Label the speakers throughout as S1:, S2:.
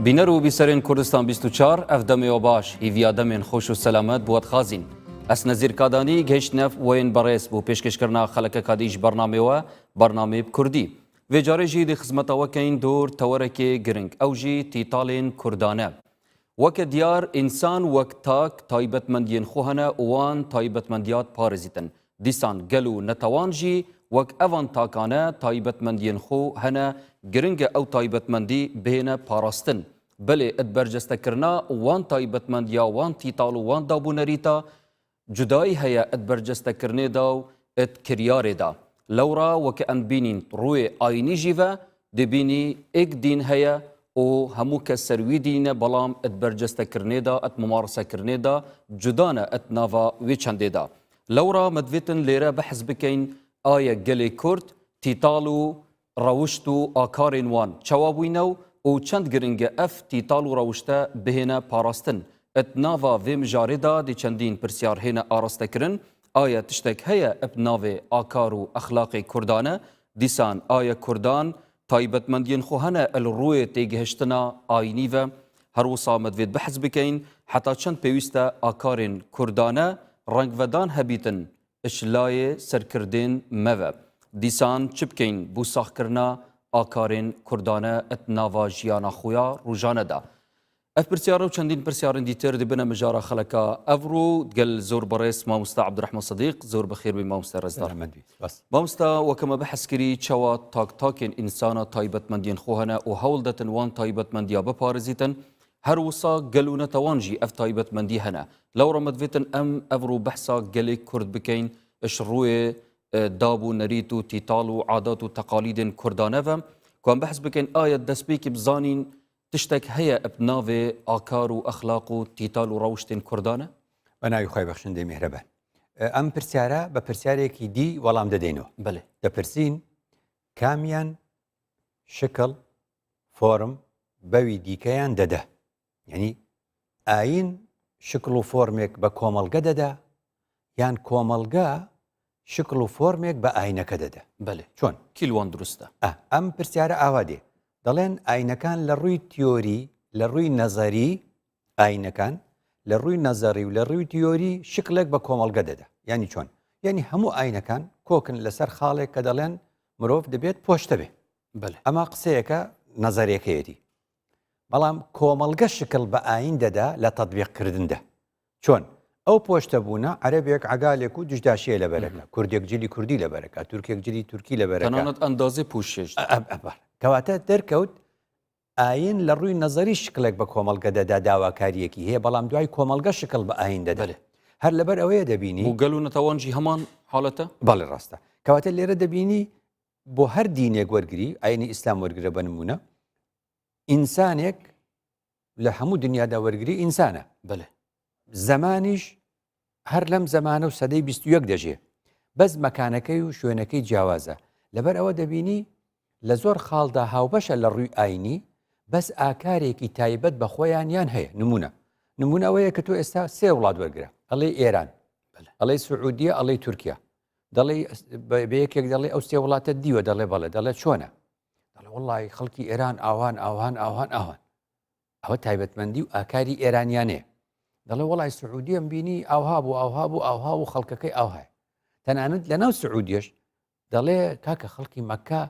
S1: بینەر و بیسەرین کوردستان 24 ئەف دەمێەوە باش هیڤیا دەمێن خۆش و سەلامەت بووەت خازین ئەس نەزیرکادانی گەیشت نەف وێن بەڕێز بوو پێشکەشکردنا خەڵەکە کادیش بەرنامەوە بەرنامەی کوردی وێجارێژی دی خزمەتەوەکەین دۆر تەوەرەکێ گرنگ ئەوژی تیتاڵێن کوردانە وەکە دیار ئینسان وەک تاک تایبەتمەندیên خۆ هەنە وان تایبەتمەندیات پارێزیتن دیسان گەل و نەتەوانژی وەک ئەوان تاکانە تایبەتمەندیên خۆ هەنە گرنگە ئەو تایبەتمەندی بهێنە پاراستن بلێ ئەت بەرجەستەکردنا وان تایبەتمەندیا وان تیتاڵ و وان دابوونەریتا جودایی هەیە ئەت بەرجەستەکردنێدا و ئەت کریارێدا لەورا وەکە ئەم بینین ڕوێ ئاینی ژیڤە دەبینی ئێک دین هەیە و هەموو کەس سەروی دینە بەڵام ئەت بەرجەستەکردنێدا ئەت ممارەسەکردنێدا جودانە ئەت ناڤا وێ چەندێدا لەورا مەدوێتن لێرە بەحث بکەین ئایا گەلێ کورد تیتاڵ و ڕەوشت و ئاکارێن وان چاوابووینە و چەند گرنگە ئەف تیتاڵ و ڕەوشتە بهێنە پاراستن ئەت ناڤا vê mijarêda dê çendîn pirsiyar hêne arastekirin aya tiştek heye eb navê akar û exlaqê Kurdan e dîsan aya Kurdan taybetmendiyên xwe hene el rûyê têgihiştina ayinî ve her wisa medvêt behs bikeyn heta çend pêwîst e akarên Kurdan e rengvedan hebîtin işlayê serkirdên me ve dîsan çi bikeyn bû saxkirina akarên Kurdan e et nava jiyana xwe ya rûjane da اف برسيارة وچندين برسيارين ديتر دبنا مجارة خلقا افرو قال زور بريس ماموستا عبد الرحمن صديق زور بخير بماموستا رزدار ماموستا وكما بحث كري چوا تاك تاكين انسانا تايبت مندين خوهنا وهولدتن وان تايبت منديا بپارزيتن هر وصا قالونا توانجي اف تايبت مندي هنا لو رمدفيتن ام افرو بحثا قالي كرد بكين اشروي دابو نريتو تيتالو عاداتو تقاليدين كردانفم كوان بحث بكين آية دسبيكي بزانين تشتك هيا بناوي آكار و أخلاق و تيتال و روشتين كردانة؟
S2: أنا يخوي بخشن دي مهربان أم برسيارة ببرسيارة كي دي والام ددينو
S1: بله
S2: دبرسين كاميان شكل فورم بوي ديكيان دده يعني آين شكل و فورميك بكوملغا دده يعني كوملغا شكل و فورميك بآينك دده
S1: بله
S2: شون؟
S1: كيلوان درسته
S2: أم برسيارة آوادي دەڵێن ئاینەکان لە ڕووی تیۆری لە ڕووی نەزەری ئاینەکان لە ڕووی نەزەری و لە ڕووی تیۆری شکلێک بە کۆمەڵگە دەدا ینی چۆن یعنی هەموو ئاینەکان کۆکن لەسەر خاڵێک کە دەڵێن مرۆڤ دەبێت پۆشتە بێ ئەمە قسەیەکە نەزەریەکەیەتی بەڵام کۆمەڵگە شکل بە ئاین دەدا لە تەطبیقکردندا چۆن ئەو پۆشتە بوونە عەرەبێک عەگالێک و دژداشیە لەبەرەکە کوردێک جلی کوردی لەبەرەکە تورکێک جلی تورکی لەبەرەکە
S1: تەنانەت ئەندازێ پوشێش
S2: کەواتە دەرکەوت ئاین لە ڕووی نەزەری شکلێک بە کۆمەڵگە دەدا داواکاریەکی هەیە بەڵام دوای کۆمەڵگە شکل بە ئاین دەدەێت هەر لەبەر ئەوەیە دەبینی
S1: و گەل و نەتەوانجی هەمان حاڵەتە
S2: بەڵێ ڕاستە کەواتە لێرە دەبینی بۆ هەر دینێک وەرگری ئاینی ئیسلام وەرگرە بە نمونە ئینسانێک لە هەموو دنیادا وەرگری ئینسانە
S1: بەێ
S2: زەمانیش هەر لەم زەمانە و سەدەی 21 دەژێ بەس مەکانەکەی و شوێنەکەی جیاوازە لەبەر ئەوە دەبینی لە زۆر خاڵدا هاوبەشە لە ڕووی ئاینی بەس ئاکارێکی تایبەت بە خۆیان یان هەیە نمونە ئەوەیە کە تۆ ئێستا سێ وڵات وەرگرە ئەڵێ ئێران ئەڵێ سعودیە ئەڵێ تورکیا دەڵێ بەیەکێک دەڵێ ئەو سێ وڵاتە دیوە دەڵێ بەڵێ دەڵێ چۆنە دەڵێ وەڵڵی خەڵکی ئێران ئاوان ئەوە تایبەتمەندی و ئاکاری ئێرانیانەیە دەڵێ وەڵی سعودیەم بینی ئاوها بوو خەڵکەکەی ئاوهەیە تەنانەت لەناو سعودیەش دەڵێ کاکە خەڵکی مەکە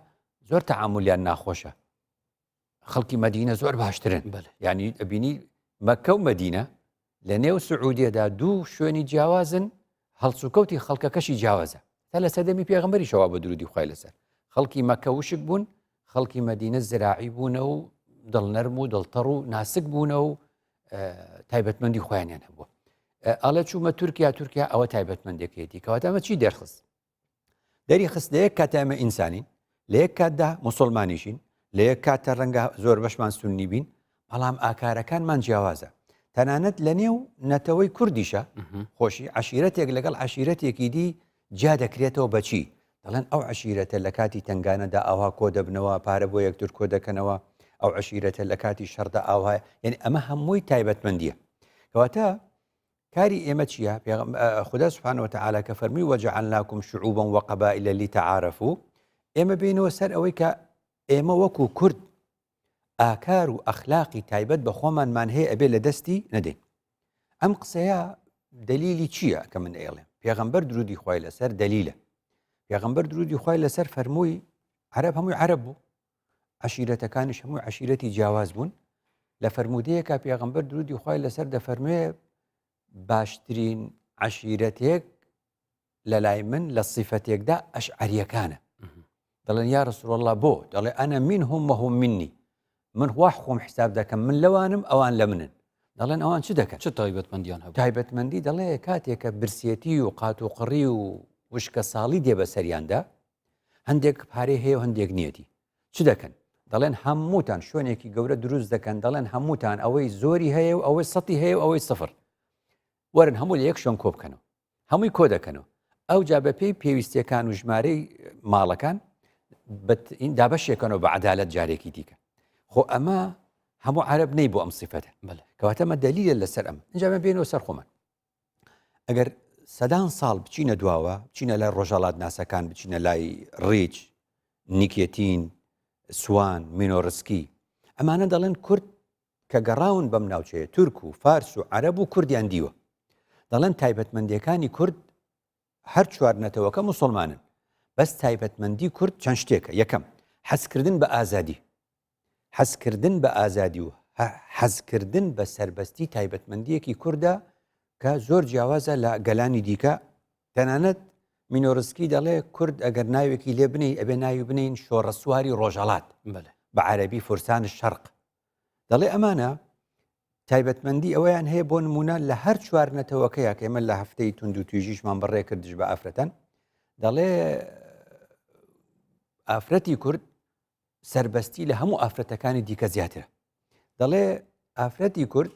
S2: زۆر تەعاملیان ناخۆشە خەڵکی مەدینە زۆر باشترن یعنی ئەبینی مەکە و مەدینە لە نێو سعودیەدا دوو شوێنی جیاوازن هەڵسوکەوتی خەڵکەکەشی جیاوازە تا لە سەدەمی پێغەمبەری شەوا بە درودی خوای لەسەر خەڵکی مەکە وشک بوون خەڵکی مەدینە زراعی بوونە و دڵنەرم و دڵتەڕ و ناسک بوونە و تایبەتمەندی خۆیانیان هەبووە ئەڵێ چوومە تورکیا ئەوە تایبەتمەندێکێتی کەواتە ئەمە چی دەرخست دەریخست لە یەک کاتە ئەمە ئینسانین لە یەک کاتدا موسڵمانیشین لە یەک کاتە ڕەنگە زۆر بەشمان سونی بین بەڵام ئاکارەکانمان جیاوازە تەنانەت لە نێو نەتەوەی کوردیشە خۆشی عەشیرەتێک لەگەڵ عەشیرەتێکی دی جا دەکرێتەوە بەچی دەڵێن ئەو عەشیرەتە لە کاتی تنگانەدا ئاوا کۆ دەبنەوە پارە بۆ یەکتر کۆ دەکەنەوە ئەو عەشیرەتە لە کاتی شەڕدا ئاوایە یعنی ئەمە هەمووی تایبەتمەندیە کەواتە کاری ئێمە چییە خوددا سوبحانه وتعالى کە فەرمی وجعلناكم شعوبا وقبائل لتعارفوا ئێمە بینەوە سەر ئەوەی کە ئێمە وەکو کورد ئاکار و ئەخلاقی تایبەت بە خۆمانمان هەیە ئەبێ لە دەستی نەدەین. ئەم قسەیە دلیلی چییە کە من ئێڵێم؟ پێغەمبەر درودی خوای لەسەر دلیلە. پێغەمبەر درودی خوای لەسەر فەرمووی عەرەب هەمووی عەرەب بوو، عەشیرەتەکانیش هەمووی عەشیرەتی جیاواز بوون. لە فەرمودەیەکە پێغەمبەر درودی خوای لەسەر دەفەرموێ باشترین عەشیرەتێک لە لای من لە صیفەتێکدا ئەشعەریەکانە. دەڵێن یا ڕەسوڵ الله بۆ؟ دەڵێ ئەنە منهم وهم منی، من وا خۆم حساب دەکەم من لەوانم ئەوان لە منن. دەڵێن ئەوان چ دەکەن؟
S1: چه تایبەتمەندیان هەبوو؟
S2: تایبەتمەندی دەڵێ کاتێکە برسێتی و قات و قڕی و وشکە ساڵی دێ بە سەریاندا، هەندێک پارەی هەیە و هەندێک نیەتی، چ دەکەن؟ دەڵێن هەمووتان شوێنێکی گەورە دروست دەکەن، دەڵێن هەمووتان ئەوەی زۆری هەیە و ئەوەی سەتی هەیە و ئەوەی سفر، وەرن هەموو لە یەک شوێن کۆ بکەنەوە، هەمووی کۆ دەکەنەوە. ئەو جا بە پێی پێویستیەکان و ژمارەی ماڵەکان دابەشێکەنەوە بە عەدالەت جارێکی دیکە. خۆ ئەمە هەموو عەرەب نەی بۆ ئەم صیفەتە، کەواتەمە دەلیلە لەسەر ئەم. اینجا بێنەوە سەر خۆمان. ئەگەر سەدان ساڵ بچینە دواوە، بچینە لای ڕۆژهەڵات ناسەکان، بچینە لای ڕیچ، نیکێتین، سوان، مینۆڕسکی، ئەمانە دەڵێن کورد کە گەڕاون بەم ناوچەیە، تورک و فارس و عەرەب و کوردیان دیوە. دەڵێن تایبەتمەندیەکانی کورد هەر چوارنەتەوەکە موسڵمانن، بەس تایبەتمەندی کورد چەند شتێکە. یەکەم حەزکردن بە ئازادی، حەزکردن بە ئازادی و حەزکردن بە سەربەستی تایبەتمەندیەکی کووردە کە زۆر جیاوازە لە گەلانی دیکە. تەنانەت مینۆڕسکی دەڵێ کورد ئەگەر ناوێکی لێ بنی ئەبێ ناوی بنین شۆڕە سواری ڕۆژهەڵات بە عەرەبی فورسان شەرق. دەڵێ ئەمانە تایبەتمەندی ئەوەیان هەیە بۆ نمونە لە هەر چوارنەتەوەکەیە کە ئێمە لە هەفتەی تونند و توێژیشمان بەڕێ کردش بە ئافرەتەن، دەڵێ ئافرەتی کورد سەربەستی لە هەموو ئافرەتەکانی دیکە زیاترە. دەڵێ ئافرەتی کورد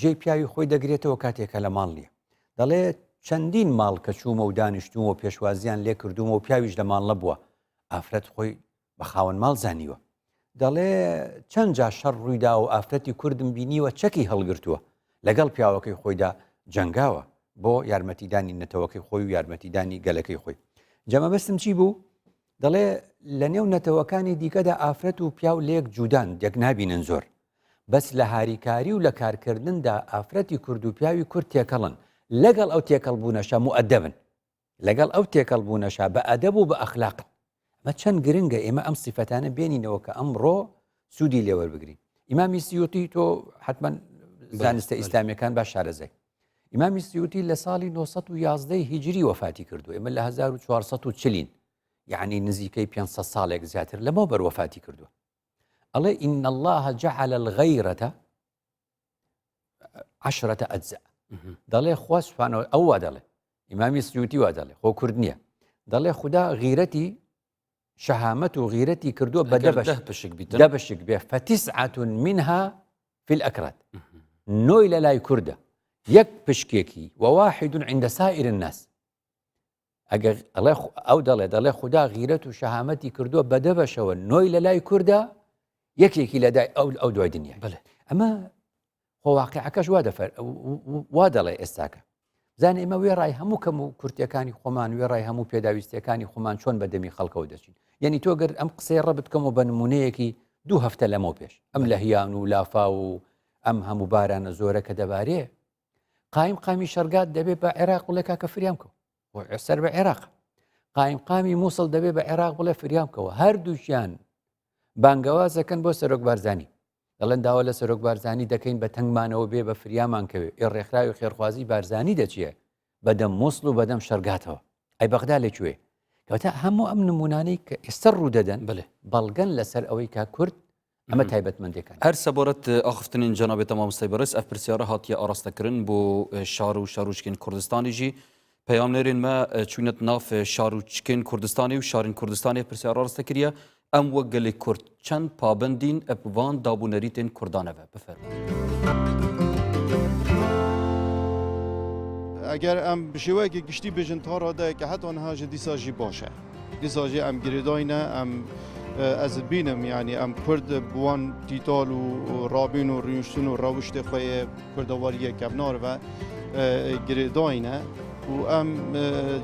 S2: جێی پیاوی خۆی دەگرێتەوە کاتێکە لە ماڵ نییە. دەڵێ چەندین ماڵ کە چوومە و دانیشتومە و پێشوازیان لێ کردومە و پیاویش لە ماڵ نەبووە، ئافرەت خۆی بە خاوەن ماڵ زانیوە. دەڵێ چەند جا شەڕ ڕوویدا و ئافرەتی کوردم بینیوە چەکی هەڵگرتووە، لەگەڵ پیاوەکەی خۆیدا جەنگاوە بۆ یارمەتیدانی نەتەوەکەی خۆی و یارمەتیدانی گەلەکەی خۆی. جەمەبەستم چی بوو؟ دەڵێ لە نێو نەتەوەکانی دیکەدا ئافرەت و پیاو لێک جوودان یەک نابینن زۆر، بەس لە هاریکاری و لە کارکردندا ئافرەتی کورد و پیاوی کورد تێکەڵن، لەگەڵ ئەو تێکەڵبوونەشە مؤەدەبن، لەگەڵ ئەو تێکەڵبوونەشە بە ئەدەب و بە ئەخلاقن. ئەمە چەند گرنگە ئێمە ئەم سیفەتانە بێنینەوە کە ئەمڕۆ سوودی لێوەربگرین. ئیمامی سیوطی تۆ حتمما زانستە ئیسلامیەکان باش شارەزای. ئیمامی سیوطی لە ساڵی 911 هیجری وەفاتی کردو، ئێمە لە 1440 یعنی نزیکەی 500 ساڵێک زیاتر لەمەوە بەروەفاتی کردووە. ئەڵێ ئین الله جعل الغیرەتە 10 ئەجزا. دەڵێ خوا سوبحانەوە ئەو وا دەڵێ، ئیمامی سیوطی وا دەڵێ، خۆ کورد نییە، دەڵێ خوددا غیرەتی شەهامەت و غیرەتی کردووە بە 10 بەشک بێ، فەتیسعەة منها في الأكراد. نۆی لە لای کوردە، یەک پشکێکی وواحد عند سائر الناس. ئەگەر ئەو دەڵێ خوددا غیرەت و شەهامەتی کردووە بە 10 بەشەوە، نۆی لە لای کوردە، یەکێکی لە دای ئەو دوای دنیا. ئەمە خۆ واقعەکەش وا دەڵێ ئێستاکە. زانێ ئێمە وێڕای هەموو کەم و کورتەکانی خۆمان، وێڕای هەموو پێداویستیەکانی خۆمان چۆن بە دەمی خەڵکەوە دەچین. یعنی تۆ گەر ئەم قسەی ڕەبت کەمەوە بە نمونەیەکی 2 هەفتە لەمەوە پێش، ئەم لە هیان و لافا و ئەم هەموو بارانە زۆرە کە دەبارێ، قامی شەرگات دەبێت بە عێراق بڵێ کاکە فریام کەوە، سەر بە عێراق. قامی مووسڵ دەبێت بە عێراق بڵێ فریام کەوە. هەردووشیان بانگەوازەکەن بۆ سەرۆک بارزانی، دەڵێن داوا لە سەرۆک بارزانی دەکەین بە تەنگمانەوە بێ بە فریامان کەوێ. ڕێکخراوی خێرخوازی بارزانی دەچیە بەدەم مووسڵ و بەدەم شەرگاتەوە. ئەی بەغدا لەکوێ؟ کەواتە هەموو ئەم نمونانەی کە ئێستا ڕوو دەدەن بەڵگەن لەسەر ئەوەی کا کورد ئەمە تایبەتمەندەکان.
S1: هەر سەبارەت ئاخفتنین جەنابێت مامۆستای بەڕێز ئەف پرسیارە هاتیە ئاراستەکردن بۆ شار و شارۆچکین کوردستانیژی پەیامنێرên me çûnet nav şarûçikên Kurdistanê û şarên Kurdistanê pirsiyar rast kiriye em wek gelê Kurd çend pabendîn eb van dabûnerîtên Kurdan e bifermin.
S3: Eger em bi şêwekê giştî bêjin taradayeke heta niha ji dîsa jî baş e. Dîsa jî em girêdayîne em ez bînim yani em Kurd bi wan dîtal û rabîn û rûniştin û rawiştê xwe yê kurdewariyê kevnar ve girêdayîne. و ام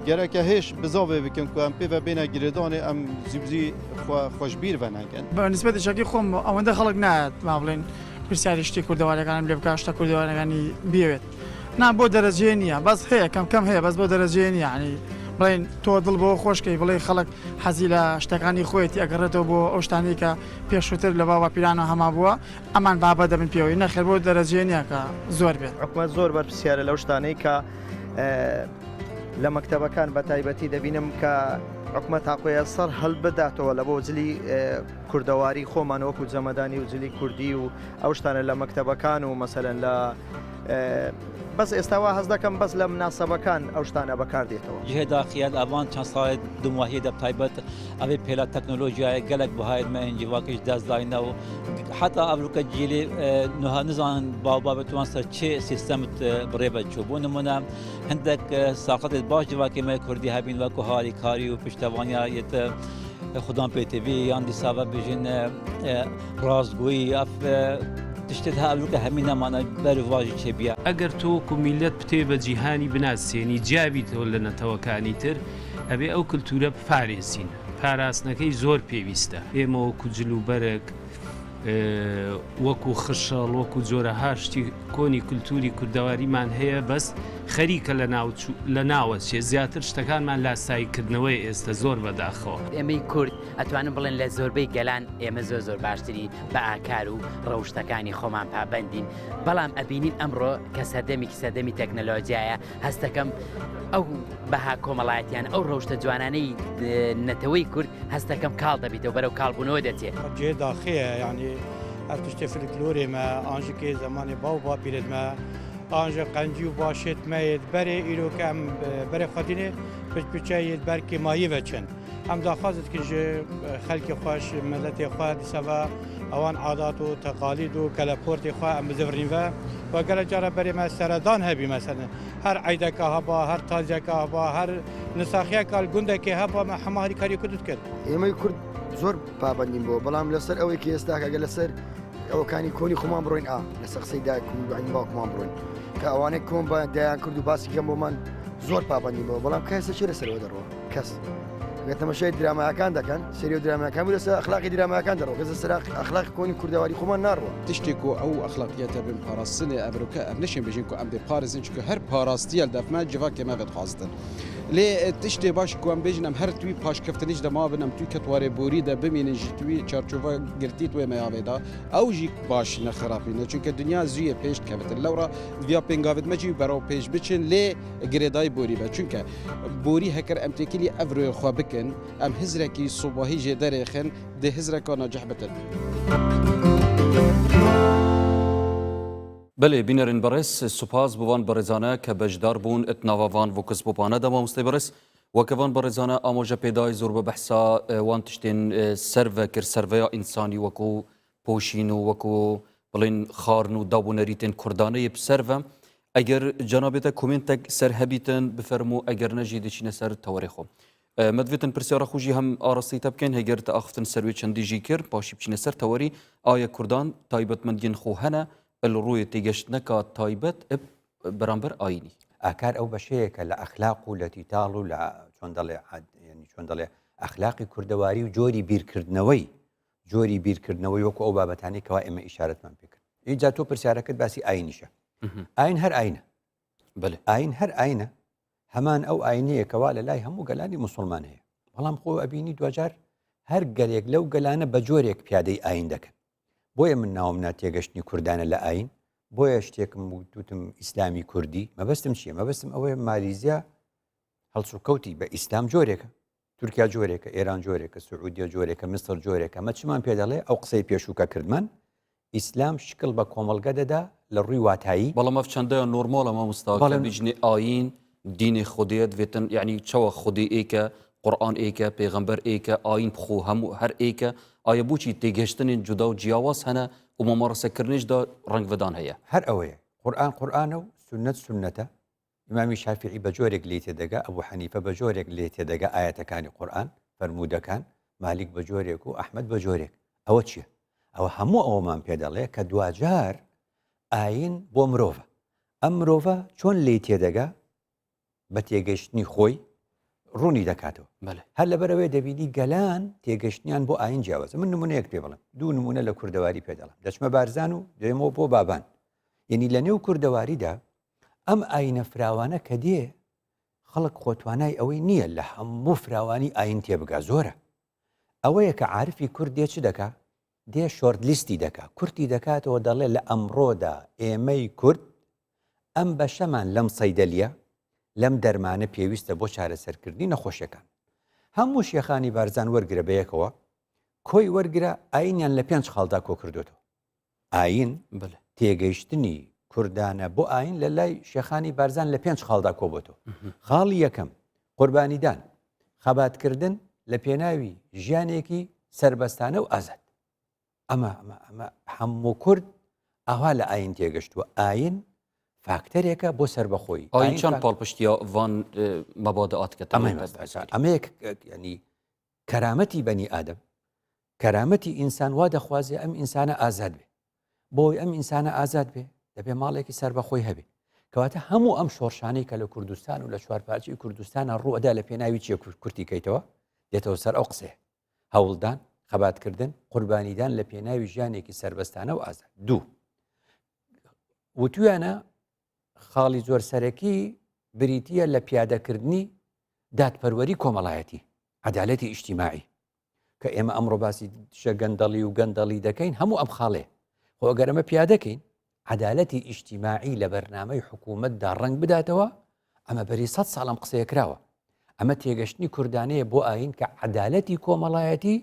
S3: گرک هیچ بزاوی بکن که ام پیو بین گردان ام زیبزی خوشبیر و نگن.
S4: بەنسبەت شکی خۆم ئەوەندە خەڵک نایەت ما بڵێن پرسیاری شتی کوردەوارەکانم لێ بکە شتە کوردەوارەکانی بێوێت نا بۆ دەرەجێ نییە بەس هەیە کەم هەیە بەس بۆ دەرەجێ نیە ینی بڵێن تۆ دڵ بۆ خۆشکەی بڵێ خەڵک حەزی لە شتەکانی خۆیەتی ئەگەڕێتەوە بۆ ئەو شتانی کە پێشووتر لە باوە پیرانە هەما بووە ئەمان بابە دەبن پێوەی نەخێر بۆ دەرەجێ نییە کە زۆر بێت
S5: حکومەت زۆر بەرپرسیارە لەو شتانەی کە لە مەکتەبەکان بە تایبەتی دەبینم کە حکومەت تاقۆیە سەر هەڵ بداتەوە لە بۆ جلی کوردەواری خۆمان وەکو جەمەدانی و جلی کوردی و ئەو شتانە لە مەکتەبەکان و مەسەلەن لە بەس ئێستاوا هەز دەکەم بەس لە مناسەبەکان ئەو شتانە بەکاردێتەوە
S6: جهێ داخیان ئەوان چەند ساڵێت دوماهی دە تایبەت ئەوێ پێلا تەکنۆلۆژیایە گەلک بەهایمە ئەنجیواکەش دەستداینەوە حتا ئەڤروکە جیلی نوها نزان باوبا بتوان سەر چێ سیستەمت بڕێ بەچوو بۆ نمونە هەندێک ساقەتێت باش جواکێمە کوردی هەبین وەکو هاریکاری و پشتەوانیایەتە خودان پێتیوی یان دیساوە بژین ڕاستگویی ئەف تشتێت هەلوکە هەمینەمانە بەرواژی چێبیە
S7: ئەگەر تۆ کومیلەت بتێ بە جیهانی بناسیێنی جیاویتەوە لە نەتەوەکانی تر ئەبێ ئەو کللتورە پارێزین پاراستنەکەی زۆر پێویستە ئێمە وەکو جلوبەرێک وەکو خشەڵ وەکو جۆرەها شتی کۆنی کولتوری کوردەواریمان هەیە بەس خەریکە لە ناوە چێ زیاتر شتەکانمان لاساییکردنەوەی ئێستا زۆر بەداخەوە
S8: ئێمەی کورد ئەتوانم بڵێن لە زۆربەی گەلان ئێمە زۆر باشتری بە ئاکار و ڕەوشتەکانی خۆمان پابندین بەڵام ئەبینین ئەمڕۆ کە سەردەمی تەکنەلۆژیایە هەستەکەم ئەو بەها کۆمەڵایەتیان ئەو ڕەوشتە جوانانەی نەتەوەی کورد هەستەکەم کاڵ دەبیتەوە بەرەو کاڵبوونەوە دەچێت
S9: جێ داخەیە ینی هەر تشتێ فلکلۆرێمە ئاژکێ زمانی باو با پیرێتمە ئاژە قەنجی و باشێتمەیت بەرێ ئیرۆکە ئەم بەرێ خەتینێ پچپچەیت بەرکی مایی بەچن ئەم داخوازت کژ خەلکی خۆش مەلەتی خوا دیسەوە ئەوان عادات و تەقالید و کەلەپۆرتی خوا ئەم بزەڤڕینڤە وەگەلە جارە بەرێمە سەردان هەبی مەسەن هەر عیدەکە هەبا هەر تازیەکە هەبا هەر نساخیەکە گوندێکی هەبا مە هەماری کاری کوردت کرد
S10: ئێمەی کورد زۆر پابندیم بۆ بەڵام لەسەر ئەوەی کە ئێستاکەگە لەسەر ئەوەکانی کۆنی خۆمان بڕۆین لەسەر قسەی دایک و عین باوکمان بڕۆین کە ئەوانەی کۆم بە دایان کرد و باسی کەم بۆمان زۆر پابندیم بۆ بەڵام کەسە چی لەسەرەوە دەڕۆ کەس تەماشای درامایەکان دەکەن سەری و درامایەکان و لەسەر ئەخلاقی درامایەکان دەڕۆ کەس لەسەر ئەخلاقی کۆنی کوردەواری خۆمان ناڕوە
S11: تشتێک و ئەو ئەخلاقیەتە بن پاراستنێ ئەبرۆکە ئەم نەشێن بژین و ئەم بێ پارێزن چکە هەر پاراستیە دەفمە جڤاکێ مەبێت خواستن لێ تشتێ باش کوم بێژن ئەم هەر توی پاشکەفتنیش دەما بنم توی کەتوارێ بوری دە بمێنن ژی توی چارچۆڤە گرتی توێ مەیاوێدا ئەو ژی باش نەخراپینە چونکە دنیا زویە پێش کەوتن لەورە via پێنگاوت مەجی بەرەو پێش بچن لێ گرێدای بوری بە چونکە بوری هەکەر ئەم تێکیلی ئەڤروێ خوا بکن ئەم هزرێکی سوباهی ژێ دەرێخن دێ هزرێکە ناجەح بتن.
S1: بله بینرین برس سپاس بوان برزانه که بجدار بون اتناوان و کسبوپانه دما مستی برس و کوان برزانه آموزه پیدای زور به بحثا وان تشتین سرو کر سرویا انسانی وکو پوشین و وکو بلین خارن و دابون ریتن کردانه بسرو اگر جنابت کومنتک سر هبیتن بفرمو اگر نجیدی چین سر تاریخو مدویتن پرسیار خوشی هم آراستی تبکن هگر تأخفتن سروی چندی جی کر پاشی بچین سر تاری آیا کردان تایبت مندین خوهنه الروی تیگشتنکا تایبەت بەرامبەر ئاینی
S2: ئاکار ئەو بەشەیەکە لە ئەخلاق و لە تیتاڵ و لە چۆن دەڵێ ئەخلاقی کوردەواری و جۆری بیرکردنەوەی وەکو ئەو بابەتانی کەوا ئێمە ئیشارەتمان پێکرد اینجا تۆ پرسیارەکەت باسی ئاینیشە ئاین هەر ئاینە ئاین هەر ئاینە هەمان ئەو ئاینەیە کەوا لە لای هەموو گەلانی موسڵمان هەیە بەڵام خۆ ئەبینی دوجار هەر گەلێک لەو گەلانە بە جۆرێک پیادەی ئاین دەکەن بۆیە من ناوم ناتێگەشتنی کوردانە لە ئاین بۆیە شتێکم وتوتم ئیسلامی کوردی مەبەستم چییە مەبەستم ئەوەیە مالیزیا هەڵسوکەوتی بە ئیسلام جۆرێکە تورکیا جۆرێکە ئێران جۆرێکە سعودیە جۆرێکە مستر جۆرێکە مە چمان پێ دەڵێ ئەو قسەی پێشووکە کردمان ئیسلام شکل بە کۆمەلگە دەدا لە ڕووی واتایی
S1: بەڵام ئەف چەندەیە نۆرمالە مامۆستا بیژنی ئاین دینی خودێت وێتن یعنی چاوە خودی ئێکە قورآن ئێکە پێغەمبەر ئێکە ئاین بخۆ هەموو هەر ئێکە ئایا بوچی تێگەشتنین جودا و جیاواز هەنە و مەمارەسەکردنیشدا ڕەنگڤدان هەیە
S2: هەر ئەوەیە قورآنە و سنەتە ئیمامی شافعی بە جۆرێک لێ تێدەگا ئەبوو حەنیفە بە جۆرێک لێ تێدەگا ئاەتەکانی قورآن فەرموودەکان مالیک بە جۆرێک و ئەحمەد بە جۆرێک ئەوە چییە؟ ئەوە هەموو ئەوەمان پێ دەڵێ کە دوجار ئاین بۆ مرۆڤە ئەم مرۆڤە چۆن لێ تێدەگا بە تێگەشتنی خۆی ڕوونی دەکاتەوە هەر لەبەرەوەی دەبینی گەلان تێگەشتنیان بۆ ئاین جیاوازە من نمونەیەک پێ بڵم دوو نمونە لە کوردەواری پێدەڵم دەچمە بارزان و دێمەوە بۆ بابان یعنی لە نێو کوردەواریدا ئەم ئاینە فراوانە کە دێ خەڵک خۆتوانای ئەوەی نییە لە هەموو فراوانی ئاین تێبگا زۆرە ئەوەیە کە عارفی کورد دێ چ دەکا دێ شۆرت لیستی دەکا کورتی دەکاتەوە دەڵێ لە ئەمڕۆدا ئێمەی کورد ئەم بەشەمان لەم سەیدەلیە لەم دەرمانە پێویستە بۆ چارەسەرکردنی نەخۆشیەکان هەموو شێخانی بارزان وەرگرە بەیەکەوە کۆی وەرگرە ئاینیان لە 5 خاڵدا کۆ کردوێتەوە ئاین تێگەیشتنی کوردانە بۆ ئاین لە لای شێخانی بارزان لە 5 خاڵدا کۆبووەتەوە خاڵی یەکەم قوربانیدان خەباتکردن لە پێناوی ژیانێکی سربەستانە و ئازاد ئەمە هەموو کورد ئاوا لە ئاین تێگەشتووە ئاین فاکتەرێکە بۆ سربەخۆی
S1: ئاین چەند پاڵپشتیا وان مەبادەات
S2: ئەمەیەک ینی کەرامەتی بەنی ئادەم کەرامەتی ئینسان وا دەخوازێ ئەم ئینسانە ئازاد بێ بۆی ئەم ئینسانە ئازاد بێ دەبێ ماڵێکی سربەخۆی هەبێ کەواتە هەموو ئەم شۆڕشانەی کە لە کوردستان و لە چوارپارچی کوردستانە ڕوئەدا لە پێناوی چیە کورتی کەیتەوە دێتەوە سەر ئەو قسێ هەوڵدان خەباتکردن قوربانیدان لە پێناوی ژیانێکی سربەستانە و ئازاد دوو وتویانە خاڵی زۆر سەرەکی بریتیە لە پیادەکردنی دادپەروەری کۆمەڵایەتی عەدالەتی ئیجتیماعی کە ئێمە ئەمڕۆ باسی شە گەندەڵی و گەندەڵی دەکەین هەموو ئەم خاڵێ خۆ ئەگەر ئەمە پیادەکەین عەدالەتی ئیجتیماعی لە بەرنامەی حکوومەتدا ڕەنگ بداتەوە ئەمە بەری 100 ساڵم قسەیە کراوە ئەمە تێگەشتنی کوردانەیە بۆ ئاین کە عەدالەتی کۆمەڵایەتی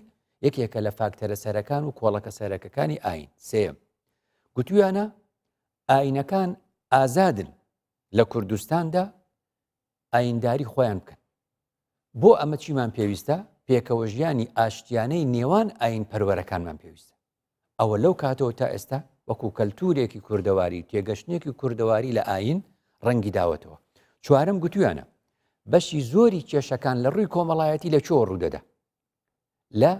S2: یەکێکە لە فاکتەرە سەرەکان و کۆڵەکە سەرەکەکانی ئاین سێم گوتویانە ئاینەکان ئازادن لە کوردستاندا ئاینداری خۆیان بکەن بۆ ئەمە چیمان پێویستە پێکەوە ژیانی ئاشتیانەی نێوان ئاین پەروەرەکانمان پێویستە ئەوە لەو کاتەوە تا ئێستا وەکو کەلتورێکی کوردەواری تێگەشتنێکی کوردەواری لە ئاین ڕەنگی داوەتەوە چوارم گوتویانە بەشی زۆری کێشەکان لە ڕووی کۆمەڵایەتی لە چۆ ڕوودەدا لە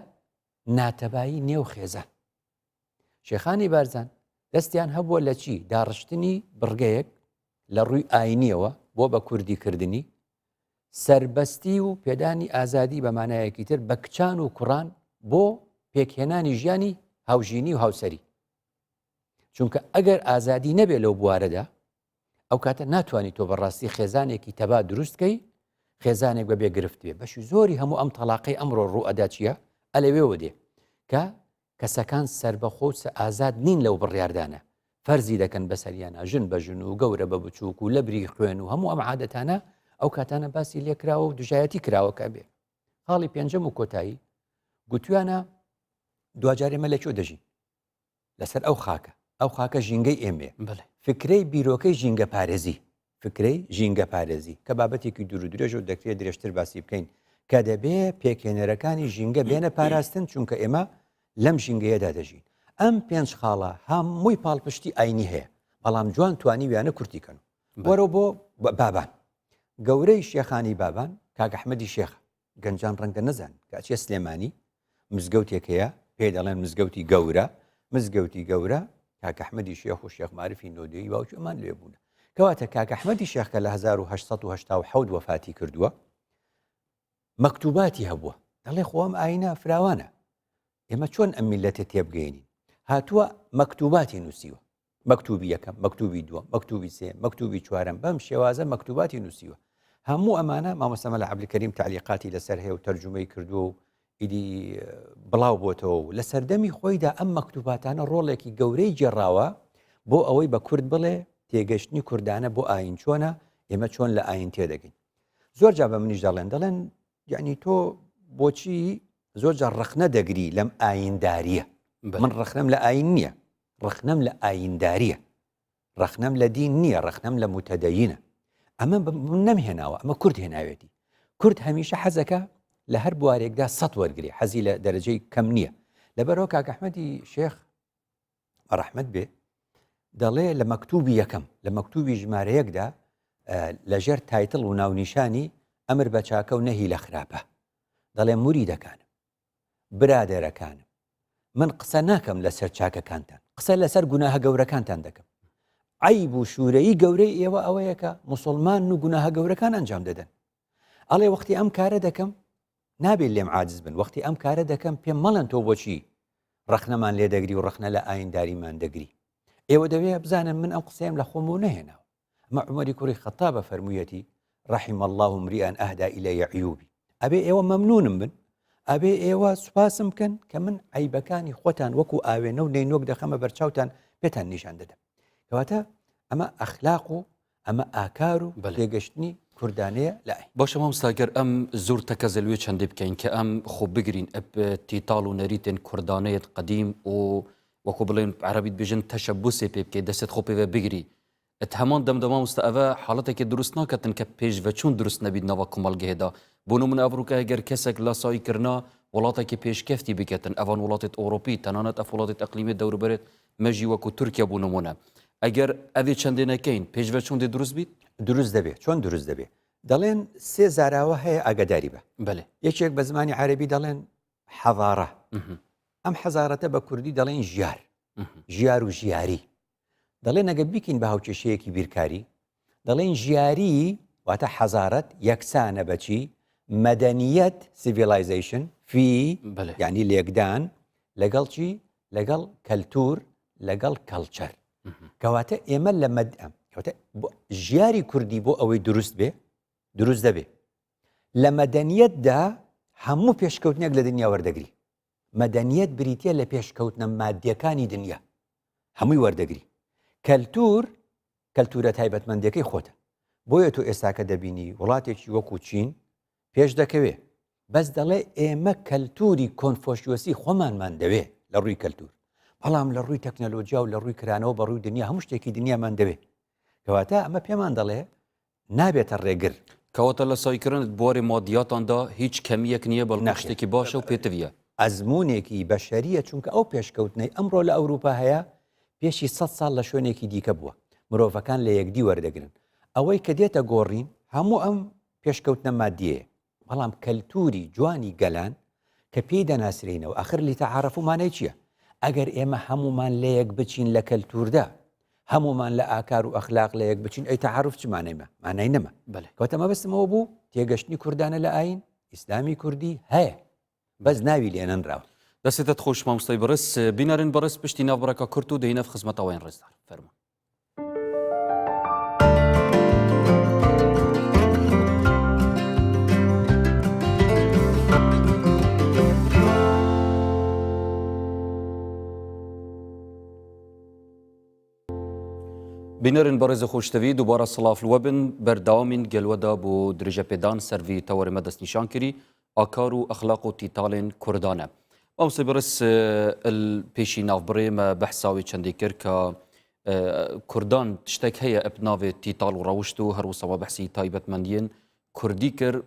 S2: ناتەبایی نێو خێزان شێخانی بارزان دەستیان هەبووە لە چی داڕشتنی بڕگەیەک لە ڕووی ئاینیەوە بۆ بە کوردیکردنی سربەستی و پێدانی ئازادی بەمانایەکی تر بە کچان و کوڕان بۆ پێکهێنانی ژیانی هاوژینی و هاوسەری چونکە ئەگەر ئازادی نەبێت لەو بوارەدا ئەو کاتە ناتوانانی تۆ بەڕاستی خێزانێکی تەبا دروستکەی خێزانێک بە بێگرفت بێ بەشی زۆری هەموو ئەم تەلاقی ئەمڕۆ ڕوئەدا چییە ئەلەوێوە دێ کە کەسەکان سربەخۆ ئازاد نین لەو بڕیاردانە فەرزی دەکەن بەسەریانە ژن بە ژن و گەورە بە بچووک و لەبری خوێن و هەموو ئەم عادەتانە ئەو کاتانە باسی لێکراوە و دژایەتی کراوەکە بێ خاڵی پێنجەم و کۆتایی گوتویانە دوجارێمە لە چۆ دەژین لەسەر ئەو خاکە ژینگەی ئێمێ فکرەی بیرۆکەی ژینگە پارێزی فکرەی ژینگە پارێزی کە بابەتێکی دوور و درێژ و دەکرێت درێژتر باسی بکەین کە دەبێ پێکهێنەرەکانی ژینگە بێنە پاراستن چونکە ئێمە لەم ژینگەیەدا دەژین ئەم 5 خاڵە هەمووی پاڵپشتی ئاینی هەیە بەڵام جوان توانی ویانە کورتیکەن وەرە بۆ بابان گەورەی شێخانی بابان کاک ئەحمەدی شێخ گەنجان ڕەنگە نەزان کاچێ سلێمانی مزگەوتێکەیە پێ دەڵێن مزگەوتی گەورە کاک ئەحمەدی شێخ و شێخ معرفی نۆدەیی باوکی ئەمان لێ بوون کەواتە کاک ئەحمەدی شێخ کە لە 1887 وەفاتی کردووە مەکتوباتی هەبووە دەڵێ خۆم ئاینە فراوانە ئێمە چۆن ئەم میلەتە تێبگەینین هاتووە مەکتوباتی نووسیوە مەکتوبی یەکەم مەکتوبی دووەم مەکتوبی سێ مەکتوبی چوارەم بەم شێوازە مەکتوباتی نووسیوە هەموو ئەمانە مامۆستا مەلا عەبدولکەریم تعلیقاتی لەسەر هەیە و تەرجمەی کردووە و ئیدی بڵاو بۆتەوە و لە سەردەمی خۆیدا ئەم مەکتوباتانە ڕۆڵێکی گەورەی جێڕاوە بۆ ئەوەی بە کورد بڵێ تێگەشتنی کوردانە بۆ ئاین چۆنە ئێمە چۆن لە ئاین تێدەگەین زۆر جا بە منیش دەڵێن یعنی تۆ بۆچی زۆر جا ڕخنە دەگری لەم ئاینداریە من ڕخنەم لە ئاین نییە ڕخنەم لە ئاینداریە ڕخنەم لە دین نییە ڕخنەم لە متەدەینە ئەمە نەمهێناوە ئەمە کورد هێناوێتی کورد هەمیشە حەزەکە لە هەر بوارێکدا 100 وەرگری حەزی لە دەرەجەی کەم نییە لەبەرەوە کاک ئەحمەدی شێخ ڕەحمەت بێ دەڵێ لە مەکتوبی یەکەم لە مەکتوبی ژمارەیەکدا لەژێر تایتڵ و ناونیشانی ئەمر بە چاکە و نەهی لە خراپە دەڵێ موریدەکانم برادێرەکانم من قسە ناکەم لەسەر چاکەکانتان قسە لەسەر گوناهە گەورەکانتان دەکەم عیب و شوورەیی گەورەی ئێوە ئەوەیە کە مسلمان و گوناهە گەورەکان ئەنجام دەدەن ئەڵێ وەختی ئەم کارە دەکەم نابێت لێم عاجز بن وەختی ئەم کارە دەکەم پێم مەڵەن تۆ بۆچی ڕەخنەمان لێ دەگری و ڕەخنە لە ئاینداریمان دەگری ئێوە دەوێت بزانن من ئەم قسەیم لە خۆم و نەهێناوە ئەمە عومەری کوڕی خەتابە فەرموویەتی رحم الله امرئا أهدى إلي عيوبي ئەبێ ئێوە مەمنونم بن ئەبێ ئێوە سوپاسم بکەن کە من عیبەکانی خۆتان وەکو ئاوێنە و نەینۆک دەخەمە بەرچاوتان پێتان نیشان دەدەم کەواتە ئەمە ئەخلاق و ئەمە ئاکار و لێگەشتنی کوردانەیە لای
S1: باشە مامۆستاگەر ئەم زۆر تەکەزە لێ چەندێ بکەین کە ئەم خۆ بگرین ئەب تیتاڵ و نەریتێن کوردانەیەت قەدیم و وەکو بڵێن عەرەبیت بێژن تەشەبوسێ پێ بکەیت دەستت خۆ پێوە بگری هەمان دەمدەما مامۆستا ئەوە حاڵەتێکی دروست ناکەتن کە پێشڤەچوون دروست نەبیت ناوە کومەڵگەهێدا بۆ نمونە ئەڤروکا ئەگەر کەسێک لاساییکردنا وڵاتێکی پێشکەفتی بکەتن ئەوان وڵاتێت ئۆڕۆپی تەنانەت ئەف وڵاتێت ئەقلیمی دەوروبەرێت مەژی وەکو تورکیا بوو نمونە ئەگەر ئەوێ چەندێنەکەین پێشڤەچوون دێ دروست بیت
S2: دروست دەبێت چۆن دروست دەبێت دەڵێن سێ زاراوە هەیە ئاگاداری بە
S1: بەێ
S2: یەکێک بە زمانی عەربی دەڵێن حەضارە ئەم حەزارەتە بە کوردی دەڵێن ژیار و ژیاری دەڵێن ئەگە بیکەین بە هاوچێشەیەکی بیرکاری دەڵێن ژیاری واتە حەزارەت یەکسانە بەچی مەدەنیەت سیڤیلایزیشن فی یعنی لێکدان لەگەڵ چی لەگەڵ کەلتور لەگەڵ کەڵچەر کەواتە ئێمە لە ژیاری کوردی بۆ ئەوەی دروست دەبێ لە مەدەنیەتدا هەموو پێشکەوتنێک لە دنیا وەردەگری مەدەنیەت بریتە لە پێشکەوتنە مادیەکانی دنیا هەمووی وەردەگری کەلتورە تایبەتمەندەکەی خۆتە بۆیە تۆ ئێستاکە دەبینی وڵاتێکی وەکو چین پێش دەکەوێ بەس دەڵێ ئێمە کەلتوری کۆنفۆشیۆسی خۆمانمان دەوێ لە ڕووی کەلتور بەڵام لە ڕووی تەکنەلۆجیا و لە ڕووی کرانەوە بە ڕووی دنیا هەموو شتێکی دنیامان دەوێ کەواتە ئەمە پێمان دەڵێ نابێتە ڕێگر
S1: کەواتە لە سایکردن بۆرێ مادیاتاندا هیچ کەمیەک نییە بەڵام شتێکی باشە و پێتەویە
S2: ئەزمونێکی بەشەریە چونکە ئەو پێشکەوتنەی ئەمڕۆ لە ئەوروپا هەیە پێشی 100 ساڵ لە شوێنێکی دیکە بووە مرۆڤەکان لە یەکدی وەردەگرن ئەوەی کە دێتە گۆڕین هەموو ئەم پێشکەوتنە مادیەیە بەڵام کەلتوری جوانی گەلان کە پێی دەناسرینەوە ئاخر لی تەعارەف و مانای چییە ئەگەر ئێمە هەمومان لە یەک بچین لە کەلتوردا هەمومان لە ئاکار و ئەخلاق لە یەک بچین ئەی تەعارف چ مانایمە مانای نەما کەواتە مەبەستمەوە بوو تێگەشتنی کوردانە لە ئاین ئیسلامی کوردی هەیە بەس ناوی لێنەنراوە
S1: دەستێتت خۆش مامۆستای بەڕێز بینەرین بەڕێز پشتی ناوبڕەکە کورت و دەینە خزمەتەوەیان ڕێزدار فەرموو بینەرن بەڕێزە خۆشتەوی دووبارە سڵافلوە بن بەرداوامین گەلوەدا بۆ درێژە پێدان سەروی تەوەرمە دەستنیشان کردی ئاکار و ئەخلاق و تیتاڵێن کوردانە مامۆستا بەڕێز پێشی ناوبڕێمە بەحساوی چەندێک کرد کە کوردان تشتێک هەیە ئەب ناوێت تیتاڵ و ڕەوشت و هەروسەوا بەحسی تایبەتمەندیên کوردی کرد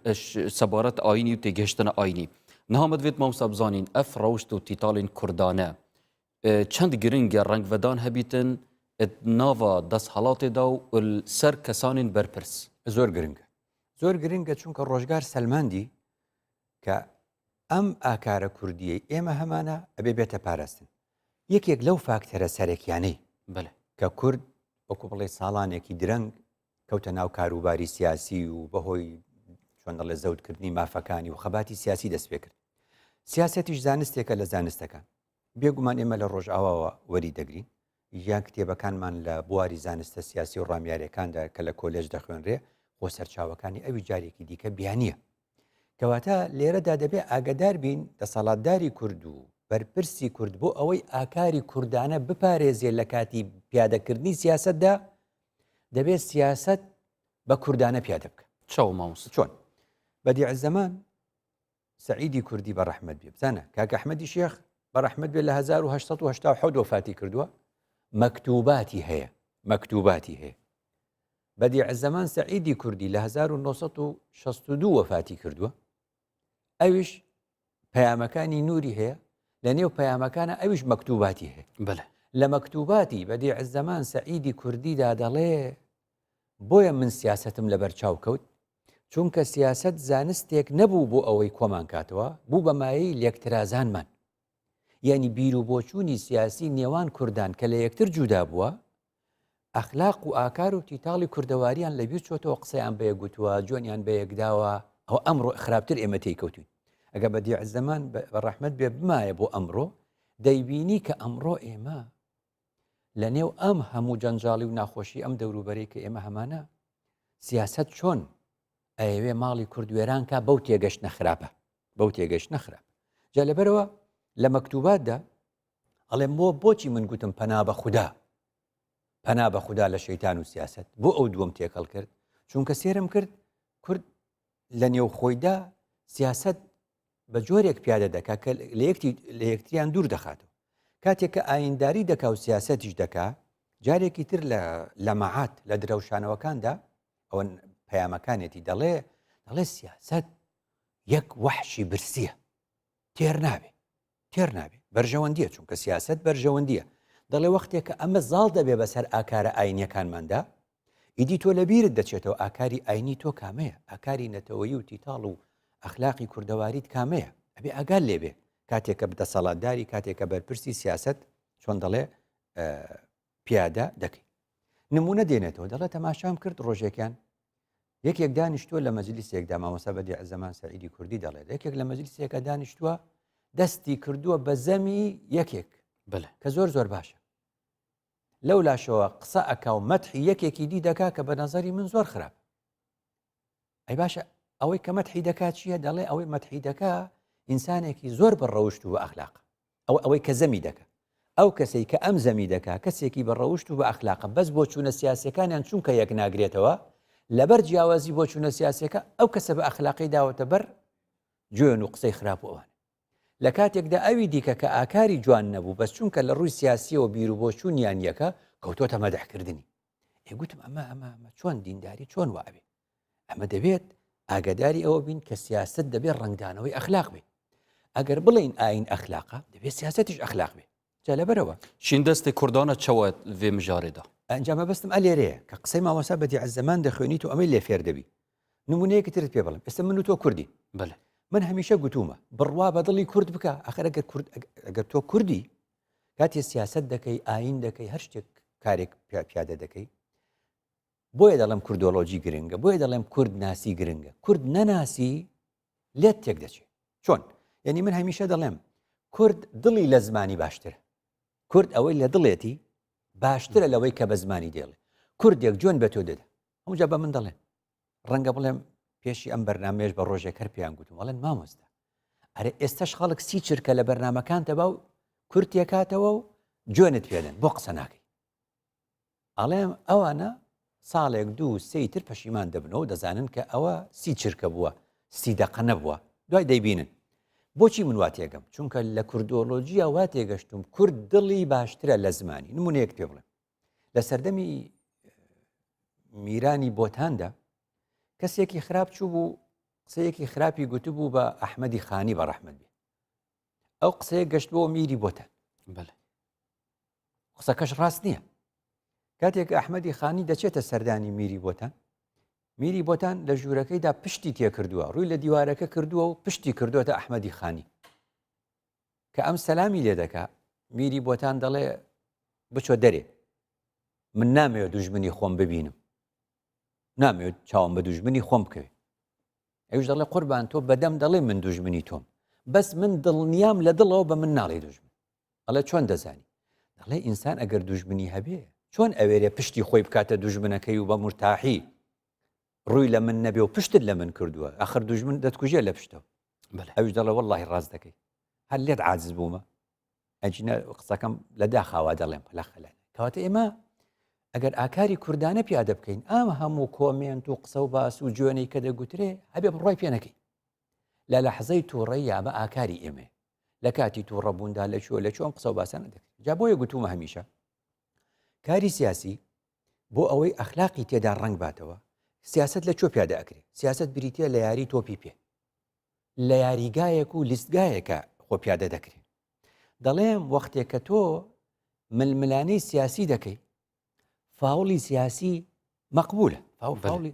S1: سەبارەت ئاینی و تێگەشتنە ئاینی نەهامەت وێت مامۆستا بزانین ئەف ڕەوشت و تیتاڵێن کوردانە چەند گرنگە ڕەنگڤەدان هەبیتن ناوە دەست هەڵاتێدا و سەر کەسانین بەرپرس
S2: زۆر گرنگە چونکە ڕۆژگار سەلماندی کە ئەم ئاکارە کوردیەی ئێمە هەمانە ئەبێ بێتە پاراستن یەکێک لەو فاکتەرە سەرەکیانەی کە کورد وەکو بڵێ ساڵانێکی درەنگ کەوتە ناو کاروباری سیاسی و بەهۆی چۆن دەڵێ زەوتکردنی مافەکانی و خەباتی سیاسی دەست پێ کرد سیاسەتیش زانستێکە لە زانستەکان بێگومان ئێمە لە ڕۆژئاواوە وەری دەگرین یان کتێبەکانمان لە بواری زانستە سیاسی و ڕامیارەکاندا کە لە کۆلێژ دەخوێنرێ خۆ سەرچاوەکانی ئەوی جارێکی دیکە بیانیە کەواتە لێرەدا دەبێت ئاگدار بین دەسەڵاتداری کورد و بەرپرسی کورد بۆ ئەوەی ئاکاری کوردانە بپارێزێ لە کاتی پیادەکردنی سیاستدا دەبێت سیاست بە کوردانە پیادە بکە
S1: چاو مامۆستا
S2: چۆن بەدیع زەمان سەعیدی کوردی بەڕەحمەت بێ بزانە کاک ئەحمەدی شێخ بەڕەحمەت بێ لە 1887 وفاتی کردووە مەکتوباتی هەیە بەدیع زەمان سەعیدی کوردی لە 1962 وفاتی کردووە ئەویش پەیامەکانی نووری هەیە لە نێو پەیامەکانە ئەویش مەکتوباتی هەیە لە مەکتوباتی بەدیع زەمان سەعیدی کوردیدا دەڵێ بۆیە من سیاستم لەبەر چاو کەوت چونکە سیاست زانستێک نەبوو بۆ ئەوەی کۆمان کاتەوە بوو بە مایەی لێکترازانمان یعنی بیر و بۆچوونی سیاسی نێوان کوردان کە لە یەکتر جودا بووە ئەخلاق و ئاکار و تیتاڵی کوردەواریان لەبیر چۆتەوە قسەیان بەیە گوتووە جۆنیان بەیەکداوە ئەو ئەمڕۆ خراپتر ئێمە تێکەوتوین ئەگە بە دیعزەمان بە ڕەحمەت بێ بمایە بۆ ئەمڕۆ دەیبینی کە ئەمڕۆ ئێمە لە نێو ئەم هەموو جەنجاڵی و ناخۆشی ئەم دەوروبەرەی کە ئێمە هەمانە سیاست چۆن ئەوێ ماڵی کوردوێران کا بەو تێگەشت نەخراپە بەو تێگەشت نەخراپ جا لەبەرەوە لە مەکتوباتدا ئەڵێم بۆچی من گوتم پەنا بە خوددا پەنا بە خوددا لە شەیتان و سیاست بۆ ئەو دووەم تێکەڵ کرد چونکە سێرم کرد کورد لە نێو خۆیدا سیاست بە جۆرێک پیادە دەکا کە لە یەکتریان دوور دەخاتەوە کاتێک کە ئاینداری دەکا و سیاسەتیش دەکا جارێکی تر لە مەعات لە درەوشانەوەکاندا ئەوە پەیامەکانێتی دەڵێ سیاست یەک وەحشی برسیە تێر نابێ بەرژەوەندیە چونکە سیاست بەرژەوەندیە دەڵێ وەختێک کە ئەمە زاڵ دەبێ بەسەر ئاکارە ئاینیەکانماندا ئیدی تۆ لەبیرت دەچێتەوە ئاکاری ئاینی تۆ کامەیە ئاکاری نەتەوەیی و تیتاڵ و ئەخلاقی کوردەواریت کامەیە ئەبێ ئاگال لێبێ کاتێککە بدەسەڵاتداری کاتێککە بەرپرسی سیاست چۆن دەڵێ پیادە دەکەی نمونە دێنێتەوە دەڵێ تەماشام کرد ڕۆژێکیان یەکێک دانیشتووە لە مەجلیسێکدا مامۆستا بەدیعزەمان سەعیدی کوردی دەڵێت یەکێک لە مەجلیسێکە دانیشتووە دەستی کردووە بە زەمی یەکێک کە زۆر باشە لەو لاشەوە قسە ئەکا و مەدحی یەکێکی دی دەکا کە بە نەزەری من زۆر خراپ ئەی باشە ئەوەی کە مەدحی دەکات چییە دەڵێ ئەوەی مەدحی دەکا ئینسانێکی زۆر بەڕەوشت و بە ئەخلاق ئەوەی کە زەمی دەکا ئەو کەسەی کە ئەم زەمی دەکا کەسێکی بەڕەوشت و بە ئەخلاق بەس بۆ چوونە سیاسەکانیان چونکە یەک ناگرێتەوە لەبەر جیاوازی بۆ چوونە سیاسەکە ئەو کەسە بە ئەخلاقی داوەتە بەر جوێن و قسەی خراپ ئەوان لە کاتێکدا ئەوی دیکە کە ئاکاری جوان نەبوو بەس چونکە لە ڕووی سیاسیەوە بیر و بۆ چوونیان یەکە کەوتۆتە مەدەحکردنی گوتم ئەمە چۆن دینداری چۆن وابێ ئەمە دەبێت ئاگداری ئەوە بین کە سیاست دەبێت ڕنگدانەوەی ئەخلاق بێ ئەگەر بڵین ئاین ئەخلاقە دەبێت سیاستیش ئەخلاق بێ جا لەبەرەوە
S1: شین دەستی کوردانە چەوە vê mijarê da
S2: ئەنجامە بەستم ئەلێرەیە کە قسەی مامۆستا بەدیعزەمان دەخوێنیت و ئەمەی لێ فێر دەبی نمونەیەکی ترت پێ بڵم ئێستا من و تۆ کوردی
S1: بەڵێ
S2: من هەمیشە گوتومە بڕوا بەدڵی کورد بکە ئەخر ئەگەر تۆ کوردی کاتی سیاست دەکەی ئاین دەکەی هەر شتێک کارێک پیادە دەکەی بۆیە دەڵێم کوردۆلۆژی گرنگە بۆیە دەڵێم کورد ناسی گرنگە کورد نەناسی لێت تێک دەچێت چۆن یعنی من هەمیشە دەڵێم کورد دڵی لە زمانی باشترە کورد ئەوەی لە دڵێتی باشترە لەوەی کە بە زمانی دێڵێ کوردێک جوێن بە تۆ دەدا هەمووجا بە من دەڵێن ڕەنگە بڵێم پێشی ئەم بەرنامێش بە ڕۆژێک هەر پێیان گوتم وەڵێن مامۆستا ئەرێ ئێستاش خەڵک سی چرکە لە بەرنامەکانتە باو کورد تێکاتەوە و جوێنت پێدەن بۆ قسە ناکەی ئەڵێم ئەوانە ساڵێک دوو سێی تر پەشیمان دەبنەوە دەزانن کە ئەوە سی چرکە بووە سی دەقە نەبووە دوای دەیبینن بۆچی من وا تێگەم چونکە لە کوردۆلۆژیە وا تێگەشتم کورد دڵی باشترە لە زمانی نمونەیەک پێ بڵێم لە سەردەمی میرانی بۆتاندا کەسێکی خراپ چوو بوو قسەیەکی خراپی گوتو بوو بە ئەحمەدی خانی بە ڕەحمەت بێ ئەو قسەیە گەشت بۆ میری بۆتان
S1: بەڵێ
S2: قسەکەش ڕاست نییە کاتێک ئەحمەدی خانی دەچێتە سەردانی میری بۆتان لە ژوورەکەیدا پشتی تێکردووە ڕووی لە دیوارەکە کردووە و پشتی کردووەتە ئەحمەدی خانی کە ئەم سەلامی لێ دەکا میری بۆتان دەڵێ بچۆ دەرێ من نامەوێت دوژمنی خۆم ببینم نامەوێت چاوم بە دوژمنی خۆم بکەوێت ئەوش دەڵێ قوربان تۆ بەدەم دەڵێ من دوژمنی تۆم بەس من دڵنیام لە دڵەوە بە من ناڵێ دوژمن ئەڵێ چۆن دەزانی دەڵێ ئینسان ئەگەر دوژمنی هەبێ چۆن ئەوێرێ پشتی خۆی بکاتە دوژمنەکەی و بە مرتاحی ڕووی لە من نەبێ و پشتت لە من کردووە ئاخر دوژمن دەتکوژێ لە پشتەوە ئەوش دەڵێ وەڵڵاهی ڕاست دەکەی هەر لێت عاجز بوومە ئەجینە قسەکەم لە داخاوا دەڵێم لە خەلە کەواتە ئێمە ئەگەر ئاکاری کوردانە پیادە بکەین ئەم هەموو کۆمێنت و قسە و باس و جوێنەی کە دەگوترێ هەبێ بڕای پێ نەکەی لە لەحزەی تووڕەی یامە ئاکاری ئێمێ لە کاتی تووڕەبووندا لە چۆن قسە و باسە نەدەکەین جا بۆیە گوتومە هەمیشە کاری سیاسی بۆ ئەوەی ئەخلاقی تێدا ڕنگ باتەوە سیاست لە چۆ پیادە ئەکرێ سیاست بریتە لە یاری تۆپی پێ لە یاریگایەک و لیستگایەکە خۆ پیادە دەکرێت دەڵێم وەختێک کە تۆ ململانەی سیاسی دەکەی فاوڵی سیاسی مەقبولە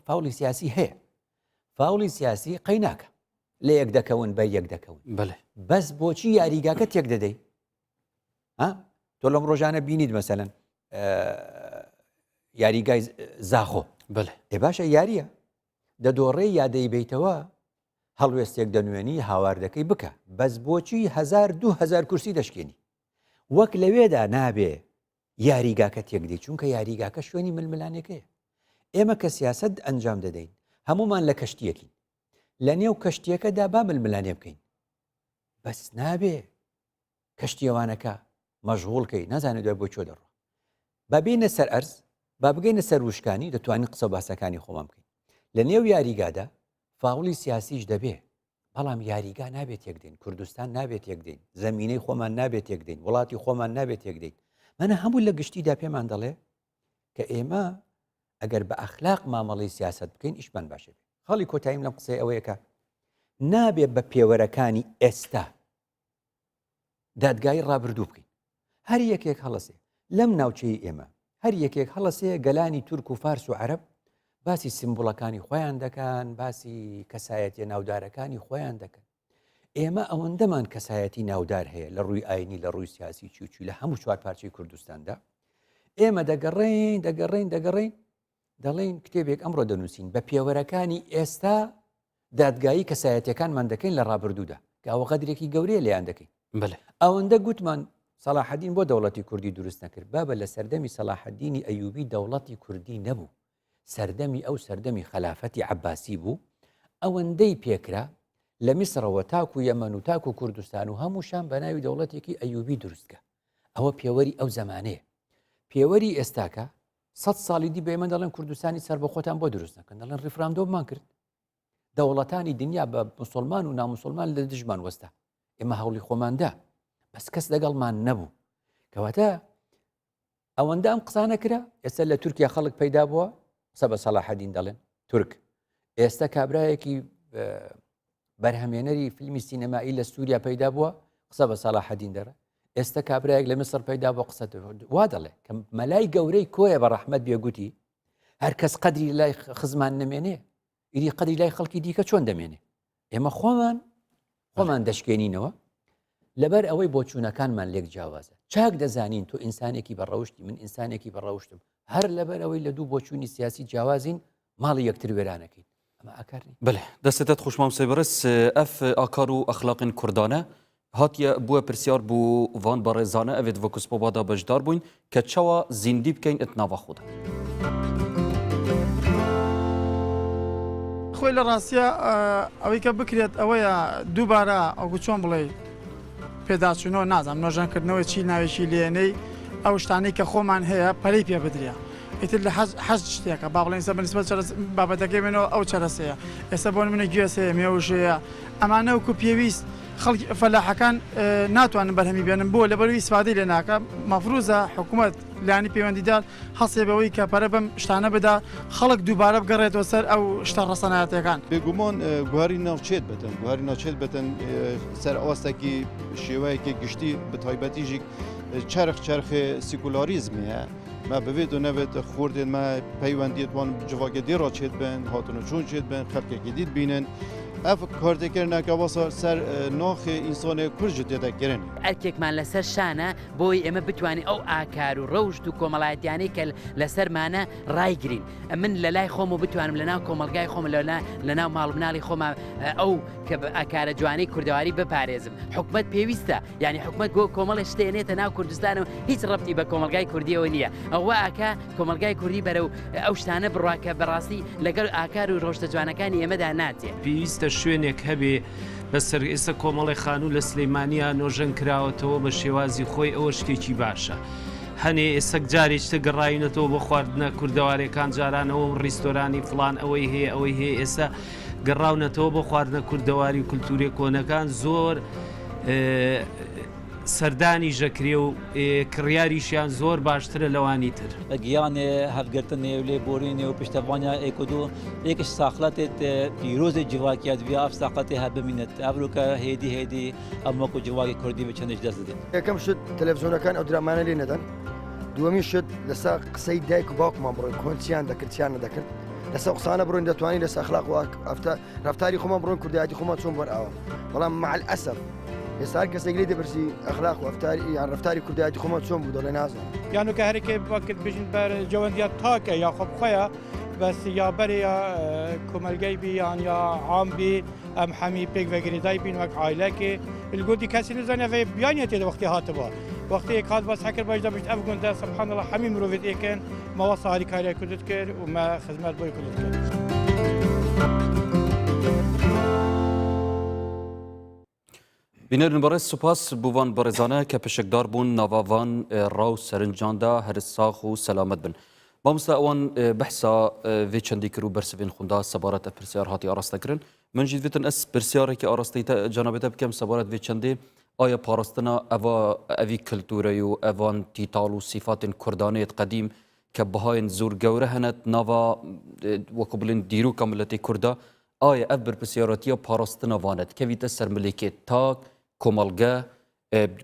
S2: فاوڵی سیاسی هەیە فاوڵی سیاسی قەی ناکە لە یەک دەکەون بە یەک دەکەون
S1: بەڵێ
S2: بەس بۆچی یاریگاکە تێک دەدەی تۆ لەم ڕۆژانە بینیت مەسەلەن یاریگای زاخۆ
S1: بڵێ
S2: ئێ باشە یاریە دەدۆڕێ یادەی بیتەوە هەڵوێستێک دەنوێنی هاواردەکەی بکە بەس بۆچی 1000-2000 کورسی دەشکێنی وەک لەوێدا نابێ یاریگاکە تێکدەی چونکە یاریگاکە شوێنی ململانەکەیە ئێمە کە سیاست ئەنجام دەدەین هەمومان لە کەشتیەکی لە نێو کەشتیەکەدا با ململانێ بکەین بەس نابێ کەشتیەوانەکە مەژغوڵکەی نازانێت دوای بۆ چۆ دەڕۆ با بینە سەر ئەرز با بگەینە سەر وشکانی دەتوانین قسە باسەکانی خۆمان بکەین لە نێو یاریگادا فاوڵی سیاسیش دەبێ بەڵام یاریگا نابێت یەکدەین کوردستان نابێت یەکدەین زەمینەی خۆمان نابێت یەکدەین وڵاتی خۆمان نابێت یەکدەین منە هەموو لە گشتیدا پێمان دەڵێ کە ئێمە ئەگەر بە ئەخلاق مامەڵی سیاست بکەین ئیشمان باشە بێت خەڵی کۆتاییم لەم قسەی ئەوەیەکە نابێت بە پێوەرەکانی ئێستا دادگای ڕابردوو بکەین هەر یەکێک هەڵەسێ لەم ناوچەی ئێمە هەر یەکێک هەڵەسێ گەلانی تورک و فارس و عەرەب باسی سمبوڵەکانی خۆیان دەکەن باسی کەسایەتی ناودارەکانی خۆیان دەکەن ئێمە ئەوەندەمان کەسایەتی ناودار هەیە لە ڕووی ئاینی لە ڕووی سیاسی چوچی لە هەموو چوار پارچەی کوردستاندا ئێمە دەگەڕین دەڵێن کتێبێک ئەمڕۆ دەنووسین بە پێوەرەکانی ئێستا دادگایی کەسایەتەکانمان دەکەین لە ڕابردوودا کە ئەوە قەدرێکی گەورەیە لێیان دەکەین ئەوەندە گوتمان سەلاحەدین بۆ دەوڵەتی کوردی دروست نەکرد بابە لە سەردەمی سەلاحەدینی ئەیوبی دەوڵەتی کوردی نەبوو سەردەمی ئەو سەردەمی خەلافەتی عەباسی بوو ئەوەندەی پێکرا لە میسرەوە تاکو یەمەن و تاکو کوردستان و هەمووشان بە ناوی دەوڵەتێکی ئەیوبی دروستکە ئەوە پێوەری ئەو زەمانەیە پێوەری ئێستاکە 100 ساڵی دی بێمە دەڵێن کوردستانی سەر بە خۆتان بۆ دروست نەکەن دەڵێن ڕیفراندۆمان کرد دەوڵەتانی دنیا بە موسڵمان و ناموسڵمان لە دژمان وەستا ئێمە هەوڵی خۆماندا بەس کەس لەگەڵمان نەبوو کەواتە ئەوەندە ئەم قسانە کرا ئێستا لە تورکیا خەڵک پەیدا بووە قسە بە سەلاحەدین دەڵێن تورک ئێستا کابرایەکی بەرهەمێنەری فیلمی سینەمایی لە سووریا پەیدا بووە قسە بە سەلاحەدین دەڕە ئێستا کابرایەک لە میسر پەیدا بووە قسە وا دەڵێ کە مەلای گەورەی کۆیە بە ڕەحمەت بێگوتی هەر کەس قەدری لای خزمان نەمێنێ ئیدی قەدری لای خەڵکی دیکە چۆن دەمێنێ ئێمە خۆمان دەشکێنینەوە لەبەر ئەوەی بۆچوونەکانمان لێک جیاوازە چاک دەزانین تۆ ئینسانێکی بەڕەوشتی من ئینسانێکی بەڕەوشتم هەر لەبەر ئەوەی لە دوو بۆچوونی سیاسی جیاوازین ماڵی یەکتر وێرانەکەین ئەمە ئاکارنی
S1: بڵێ دەستێتت خوشمام سێبرس ئەف ئاکار و ئەخلاقین کوردانە هاتیە بووە پرسیار بوو وان بەڕێزانە ئەوێت ڤۆکسپۆبادا بەشدار بووین کە چاوە زیندی بکەین ئەتناوە خۆدا
S4: خۆی لە ڕاستیە ئەوەی کە بکرێت ئەوەیە دووبارە ئەوگو چۆن بڵێ پێداچوونەوە نازانم نۆژانکردنەوەی چی ناوێکی لێنەی ئەو شتانەی کە خۆمان هەیە پەرەی پێ بدریا ئیتر لە حەز شتێکە با بڵێن ئێستا بەنسبەت بابەتەکەی منەوە ئەو چەرەسەیە ئێستا بۆ منە گوێسەیە مێوژەیە ئەمانە وەکو پێویست خەڵکی فەلاحەکان ناتوانن بەرهەمی بێنن بۆ لەبەروی ئیسفادەی لێ ناکە مەفروزە حکوومەت لانی پەیوەندیدار هەڵسێ بەوەی کە پەرە بەم شتانە بدا خەڵک دووبارە بگەڕێتەوە سەر ئەو شتە ڕەسەنایەتەکان
S3: بێگومان گوهاری ناوچێت بتن گوهاری ناوچێت بتن سەر ئاستێکی شێوەیەکی گشتی بە تایبەتیژی چرخ سیکولاریزمیە ما بوید و نوید خوردن ما پەیوەندیت وان جواگە دیڕا چێت بن هاتون و چۆن چێت بن خەڵکێکی دیت بینن ئەف کاردێکردنەکە وەسە سەر ناخی ئینسانێ کورج تێدەگرن
S8: ئەرکێکمان لەسەر شانە بۆی ئێمە بتوانین ئەو ئاکار و ڕەوشت و کۆمەڵایەتیانەی کە لەسەرمانە ڕایگرین من لە لای خۆم و بتوانم لەناو کۆمەلگای خۆم لەناو ماڵ مناڵی خۆمە ئەو کە ئاکارە جوانەی کوردەواری بپارێزم حکومت پێویستە یعنی حکومت بۆ کۆمەڵی شتێنێتە ناو کوردستانەوە هیچ ڕەبتی بە کۆمەلگای کوردیەوە نییە ئەوە ئاکا کۆمەلگای کوردی بەرەو ئەو شتانە بڕواکە بەڕاستی لەگەڵ ئاکار و ڕۆشتە جوانەکانی ئێمەدا ناتێت
S7: پێویستە شوێنێک هەبێ بەسەر ئێستا کۆمەڵی خانوو لە سلەیمانیا نۆژەن کراوەتەوە بە شێوازی خۆی ئەوە شتێکی باشە هەنێ ئێستا جارێکتە گەڕاینەتەوە بە خواردنە کوردەوارەکان جارانەوە ڕیستۆرانی فلان ئەوەی هەیە ئێستا گەڕاونەتەوە بە خواردنە کوردەواری کولتوری کۆنەکان زۆر سەردانی ژەکرێ و کڕیاریشیان زۆر باشترە لەوانی تر
S6: گیانێ هەفگرتنێ و لێبۆرینێ و پشتەوانیا ئێکدو یەکش ساخلاتێت پیرۆزی جیواکیات ویا ئەف ساقەتی هەبمینێت ئەبروکە هێدی ئەمەکو جیواکی کوردی بچەندش دەست دێت
S10: یەکەم شت تەلەڤیزۆنەکان ئەو درامانە لێ نەدەن دووەمی شت لەسەر قسەی دایک و باوکمان بڕۆین کۆنچیان دەکرد چیان نەدەکرد لەسەر قسانە بڕۆین دەتوانین لەسەر ئەخلاق ڕفتاری خۆمان بڕۆین کوردایەتی خۆمان چۆن بەرئاوە بەڵام مع الأسف ئێستا هەر کەسێک لێ دەپرسی ئەخلاق و ئەفتاری یان ڕفتاری کوردایەتی خۆمان چۆن بوو دەڵێ نازانم
S9: یانو کە هەرێکێ باکرد بژین بەر جەوەندیات تاکە یا خۆبخۆیە بەس یا بەرێ یا کۆمەلگەی بی یان یا عام بی ئەم هەمی پێک vegirîdayî بین وەک عیلەکێ گوتی کەسی نزانێ vê biyaniye tê de wextê hatibû wextê hat bas hekir baş da bişt ev gund de subhanallah hemî mirovê êkin me wasa harîkariya Kurdî dikir û me xizmet boy Kurdî dikir.
S1: بینەرن بەڕێز سوپاس بووان بەڕێزانە کە پشکدار بوون ناواوان ڕاو سەرنجاندا هەر ساخ و سەلامت بن. مامۆستا ئەوان بەحسا vê çendî kir û bersivên xunda sebaret pirsiyar hatiye arastekirin. Min jî divitin ez pirsiyareke arasteyî te cenabê te bikim sebaret vê çendê aya parastina evî kulturê û evan tîtal û sîfatên Kurdanê qedîm ke bihayên zûr gewre hene nava wekû bilin dîroka milletê Kurda aya ev birpirsiyaretiya parastina vanet kevîte ser milêkê tak komalge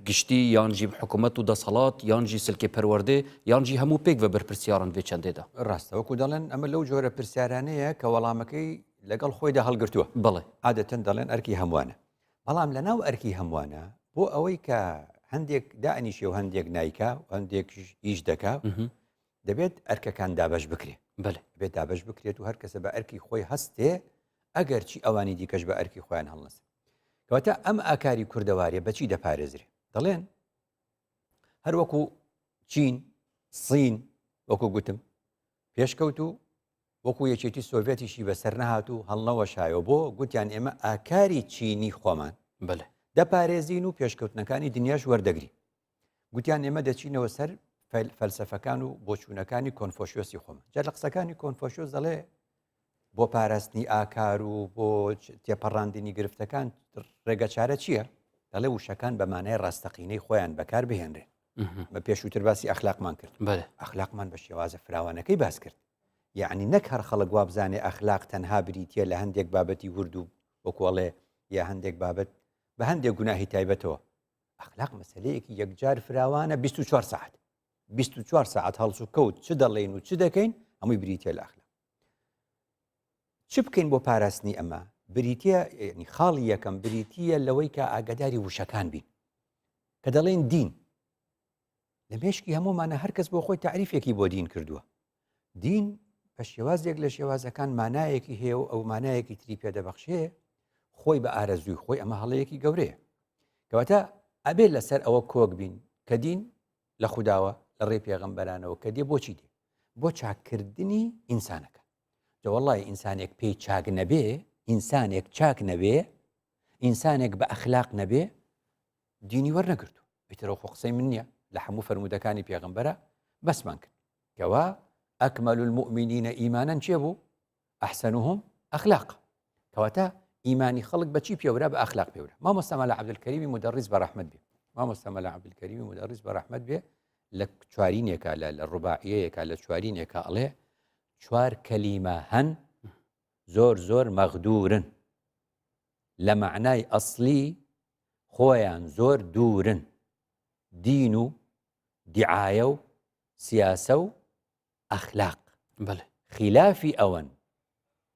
S1: giştî yan jî hikûmet û desalat yan jî silkê perwerdê yan jî hemû pêk ve birpirsiyaran vê çendê de.
S2: ڕاستە وەکو دەڵێن ئەمە لەو جۆرە پرسیارانەیە کە وەڵامەکەی لەگەڵ خۆیدا هەڵگرتووە
S1: بەڵێ
S2: عادەتەن دەڵێن ئەرکی هەمووانە بەڵام لە ناو ئەرکی هەمووانە بۆ ئەوەی کە هەندێک دائنیشێ و هەندێک نایکا و هەندێک ئیش دەکا دەبێت ئەرکەکان دابەش بکرێت
S1: بەڵێ
S2: بێت دابەش بکرێت و هەر کەسە بە ئەرکی خۆی هەستێ ئەگەر چی ئەوانی دیکەش بە ئەرکی خۆیان هەڵنەسن کەواتە ئەم ئاکاری کوردەوارێ بەچی دەپارێزرێ دەڵێن هەر وەکو چین سین وەکو گوتم پێشکەوت و وەکو یەکێتی سۆڤێتیشی بەسەر نەهات و هەڵنەوە شایەوە بۆ گوتیان ئێمە ئاکاری چینی خۆمان
S1: بەڵێ
S2: دەپارێزین و پێشکەوتنەکانی دنیاش وەردەگری گوتیان ئێمە دەچینەوە سەر فەلسەفەکان و بۆچوونەکانی کۆنفۆشیۆسی خۆمان جا لە قسەکانی کۆنفۆشیۆس دەڵێ بۆ پاراستنی ئاکار و بۆ تێپەڕاندنی گرفتەکان ڕێگە چارە چییە؟ دەڵێ وشەکان بەمانای ڕاستەقینەی خۆیان بەکار بهێنرێن بە پێشووتر باسی ئەخلاقمان کرد ئەخلاقمان بە شێوازە فراوانەکەی باس کرد یعنی نەک هەر خەڵک وا بزانێ ئەخلاق تەنها بریتە لە هەندێک بابەتی ورد و وەکوڵێ یا هەندێک بابەت بە هەندێک گوناهی تایبەتەوە ئەخلاق مەسەلەیەکی یەکجار فراوانە 24 ساعت 24 ساعت هەڵس و کەوت چ دەڵێن و چ دەکەین هەمووی بریتە لە ئەخلاق چ بکەین بۆ پاراستنی ئەمە بریتە خاڵی یەکەم بریتە لەوەی کە ئاگداری وشەکان بین کە دەڵێن دین لە مێشکی هەمومانە هەرکەس بۆ خۆی تعریفێکی بۆ دین کردووە دین بە شێوازێک لە شێوازەکان مانایەکی هەیە و ئەو مانایەکی تری پێدەبەخشێ خۆی بە ئارەزووی خۆی ئەمە هەڵەیەکی گەورەیە کەواتە ئەبێت لەسەر ئەوە کۆک بین کە دین لە خودداوە لە ڕێ پێغەمبەرانەوە کە دێ بۆچی دێ بۆ چاکردنی ئینسانەکە جەوەڵی ئینسانێک پێی چاک نەبێ ئینسانێک چاک نەبێ ئینسانێک بە ئەخلاق نەبێ دینی وەرنەگرتو ئیترەوە خۆ قسەی من نییە لە هەموو فەرمودەکانی پێغەمبەرە بەسمان کرد کەوا ئەکمەل المؤمنینە ئیمانەن چێ بوو ئەحسەنوهم ئەخلاق کەواتە ئیمانی خەڵک بەچی پێورە بە ئەخلاق پێورە مامۆستا مەلا عەبدولکەریمی مدەڕیس بە ڕەحمەت بێ مامۆستا مەلا عەبدولکەریمی مدەڕیس بە ڕەحمەت بێ لە چوارینێکە لە ڕوباعیەیەکە لە چوارینێکە ئەڵێ چوار کەلیمە هەن زۆر زۆر مەغدورن لە معنای ئەسلی خۆیان زۆر دوورن دین و دیعایە و سیاسە و ئەخلاق خلافی ئەوەن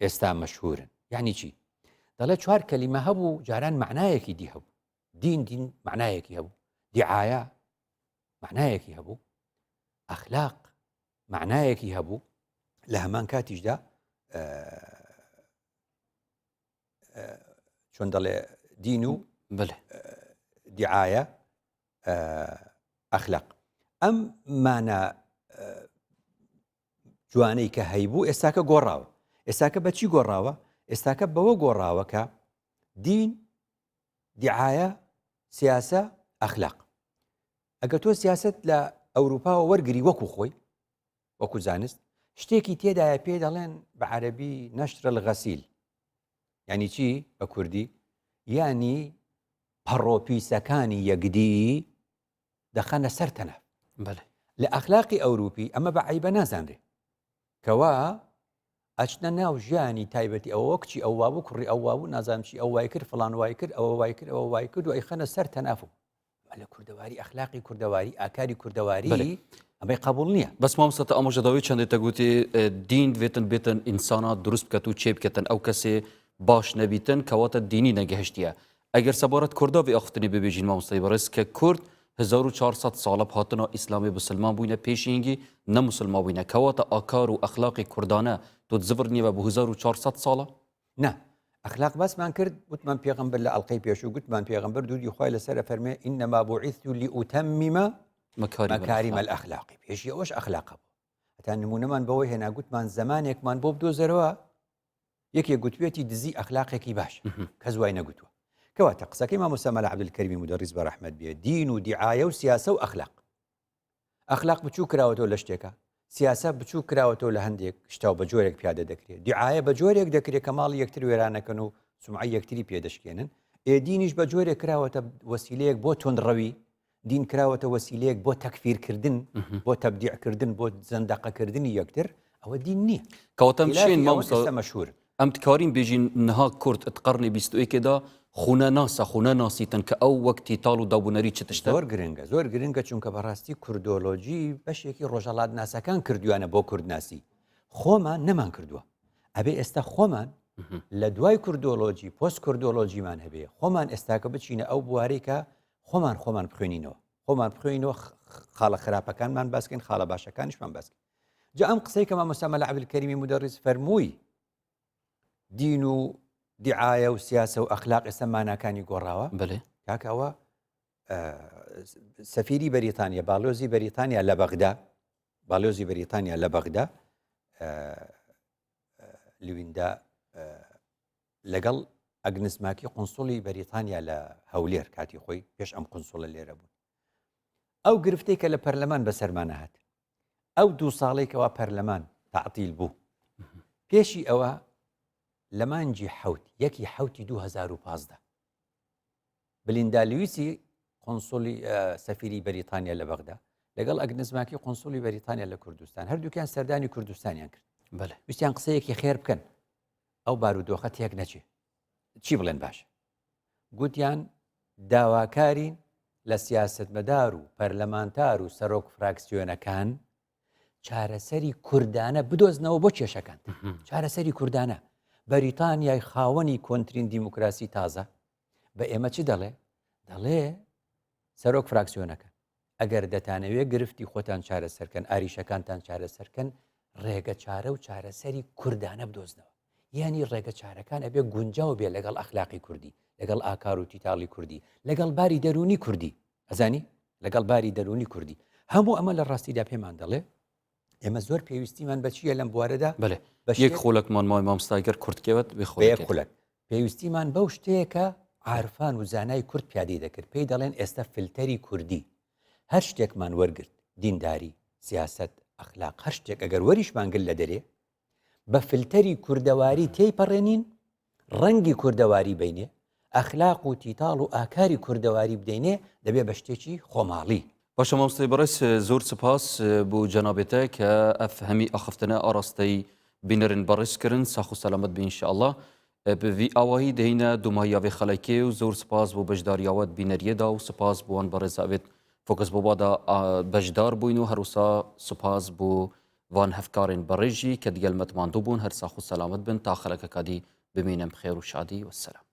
S2: ئێستا مەشهورن یعنی چی دەڵێ چوار کەلیمە هەبوو جاران معنایەکی دی هەبوو دین معنایەکی هەبوو دیعایە معنایەکی هەبوو ئەخلاق معنایەکی هەبوو لە هەمان کاتیشدا چۆن دەڵێ دین و دیعایە ئەخلاق ئەم مانە جوانەی کە هەیبوو ئێستاکە گۆڕاوە ئێستاکە بەچی گۆڕاوە ئێستاکە بەوە گۆڕاوە کە دین دیعایە سیاسە ئەخلاق ئەگە تۆ سیاست لە ئەوروپاوە وەرگری وەکو خۆی وەکو زانست شتێکی تێدایە پێ دەڵێن بە عەرەبی نەشرە الغەسیل یعنی چی بە کوردی یعنی پەڕۆپیسەکانی یەکدی دەخەنە سەر تەنە لە ئەخلاقی ئەوروپی ئەمە بە عیبە نازانرێ کەوا ئەچنە ناو ژیانی تایبەتی ئەوە کچی ئەو وابوو کوڕی ئەو وابوو نازانم چی ئەو وای کرد فڵان وای کرد ئەوە وای کرد ئەوە وای کرد و ئەیخەنە سەر تەنافو لە کوردەواری ئەخلاقی کوردەواری ئاکاری کوردەواری ئەمەی قبول نییە
S1: بەس مامۆستا ئامۆژەداوی چەندێک گوتی دین دوێتن بێتن ئینسانات دروست بکەت و چێ بکەتن ئەو کەسێ باش نەبیتن کەواتە دینی نەگەهشتیە ئەگەر سەبارەت کوردا بێ ئەختنی ببێژین مامۆستای بەڕێز کە کورد 1400 ساڵە هاتنە ئیسلامی بسلمان بووینە پێشینگی نەموسلمان بووینە کەواتە ئاکار و ئەخلاقی کوردانە تۆ زڤر نییە بە 1400 ساڵە؟
S2: نه ئەخلاق باسمان کرد وتمان پێغەمبەر لە ئەڵقەی پێشوو گوتمان پێغەمبەر دوودی خوای لەسەر فەرمێ ئینەما بوعیثت لئوتەممە مەکاریم الأخلاق پێشی ئەوەش ئەخلاقە بوو هەتا نمونەمان بەوەی هێنا گوتمان زمانێکمان بۆ بدۆزەرەوە یەکێک گوتوێتی دزی ئەخلاقێکی باش کەس وای نەگوتووە کەواتە قسەکەی مامۆستا مەلا عەبدولکەریمی مودەڕیس بە ڕەحمەت بێ دین و دیعایە و سیاسە و ئەخلاق بچوو کراوەتەوە لە شتێکە سیاسە بچوو کراوەتەوە لە هەندێک شتا و بە جۆرێک پیادە دەکرێت دیعایە بە جۆرێک دەکرێت کە ماڵی یەکتر وێرانەکەن و سومعی یەکتری پێدەشکێنن ئێدینیش بە جۆرێک کراوەتە وەسیلەیەک بۆ تۆندڕەوی دین کراوەتە وەسیلەیەک بۆ تەکفیرکردن بۆ تەبدیعکردن بۆ زەندەقەکردنی یەکتر ئەوە دین نییە
S1: کەواتەم شوێن
S2: مامۆستا مەشهور
S1: ئەم تکارین بێژین نها کورد قەرنی 21دا خونە ناسە خونە ناسیتن کە ئەو وەکتی تاڵ و دابوونەری چ تشتە
S2: زۆر گرنگە چونکە بەڕاستی کوردۆلۆجی بەشێکی ڕۆژەڵات ناسەکان کردویانە بۆ کوردناسی خۆمان نەمان کردووە ئەبێ ئێستا خۆمان لە دوای کوردۆلۆجی پۆست کوردۆلۆجیمان هەبێ خۆمان ئێستاکە بچینە ئەو بواری کە خۆمان بخوێنینەوە خۆمان بخوێنینەوە خاڵە خراپەکانمان باسکەین خاڵە باشەکانیشمان باسکەین جا ئەم قسەی کە مامۆستا مەلا عەبدولکەریمی مودەڕیس فەرمووی دین و دیعایە و سیاسە و ئەخلاق ئێستا ماناکانی گۆڕاوە
S1: بڵێ
S2: کاکەوە سەفیری بەریتانیا باڵۆزی بەریتانیا لە بەغدا باڵۆزی بەریتانیا لە بەغدا لویندا لەگەڵ ئەگنسماکی قونسوڵی بەریتانیا لە هەولێر کاتی خۆی پێش ئەم قونسوڵە لێرە بوون ئەو گرفتەی کە لە پەرلەمان بەسەرمانە هات ئەو 2 ساڵێکەوە پەرلەمان تەعتیل بوو پێشی ئەوە لە مانجی یەکی حوتی 2015 بلیندا لویسی قۆنسوڵی سەفیری بەریتانیا لە بەغدا لەگەڵ ئەگنزماکی قۆنسوڵی بەریتانیا لە کوردستان هەردووکیان سەردانی کوردستانیان کرد ویستیان قسەیەکی خێر بکەن ئەو بارودۆخە تێک نەچێ چی بڵێن باش گوتیان داواکارین لە سیاسەتمەدار و پەرلەمانتار و سەرۆک فراکسیۆنەکان چارەسەری کوردانە بدۆزنەوە بۆ کێشەکان چارەسەری کوردانە بەریتانیای خاوەنی کۆنترین دیموکراسی تازە بە ئێمە چی دەڵێ سەرۆک فراکسیۆنەکە ئەگەر دەتانەوێت گرفتی خۆتان چارەسەرکەن ئاریشەکانتان چارەسەرکەن ڕێگە چارە و چارەسەری کوردانە بدۆزنەوە یعنی ڕێگە چارەکان ئەبێ گونجاو بێ لەگەڵ ئەخلاقی کوردی لەگەڵ ئاکار و تیتاڵی کوردی لەگەڵ باری دەرونی کوردی ئەزانی لەگەڵ باری دەرونی کوردی هەموو ئەمە لە ڕاستیدا پێمان دەڵێ ئێمە زۆر پێویستیمان بەچیە لەم بوارەدا
S1: یەک خۆلکمان مای مامۆستاگەر کوردکەوت
S2: بەیەک خولک پێویستیمان بەو شتەیەکە عارفان و زانای کورد پیادەی دەکرد پێی دەڵێن ئێستا فلتەری کوردی هەر شتێکمان وەرگرت دینداری سیاست ئەخلاق هەر شتێک ئەگەر وەریشمان گرت لە دەرێ بە فلتەری کوردەواری تێیپەڕێنین ڕەنگی کوردەواری بینێ ئەخلاق و تیتاڵ و ئاکاری کوردەواری بدەینێ دەبێ بە شتێکی خۆماڵی
S1: باشە مامۆستای بەڕێز زۆر سپاس بۆ جەنابێتە کە ئەف هەمی ئاخفتنە ئاراستەی بینەرن بەڕێزکردن ساخ و سەلامەت بێ ئینشاءالله بڤی ئاوایی دەهینە دوماهیاوێ خەڵکێ و زۆر سپاس بۆ بەشداریاوەت بینەریەدا و سپاس بۆوان بەڕێزاوێت فۆکس بۆ بادا بەشدار بووین و هەروسا سپاس بۆ وان هەفکارên بەڕێژی کە دیگەل مەتماندوو بوون هەر ساخ و سەلامەت بن تا خەڵکەکادی بمینم بخێر و شادی وەسەلام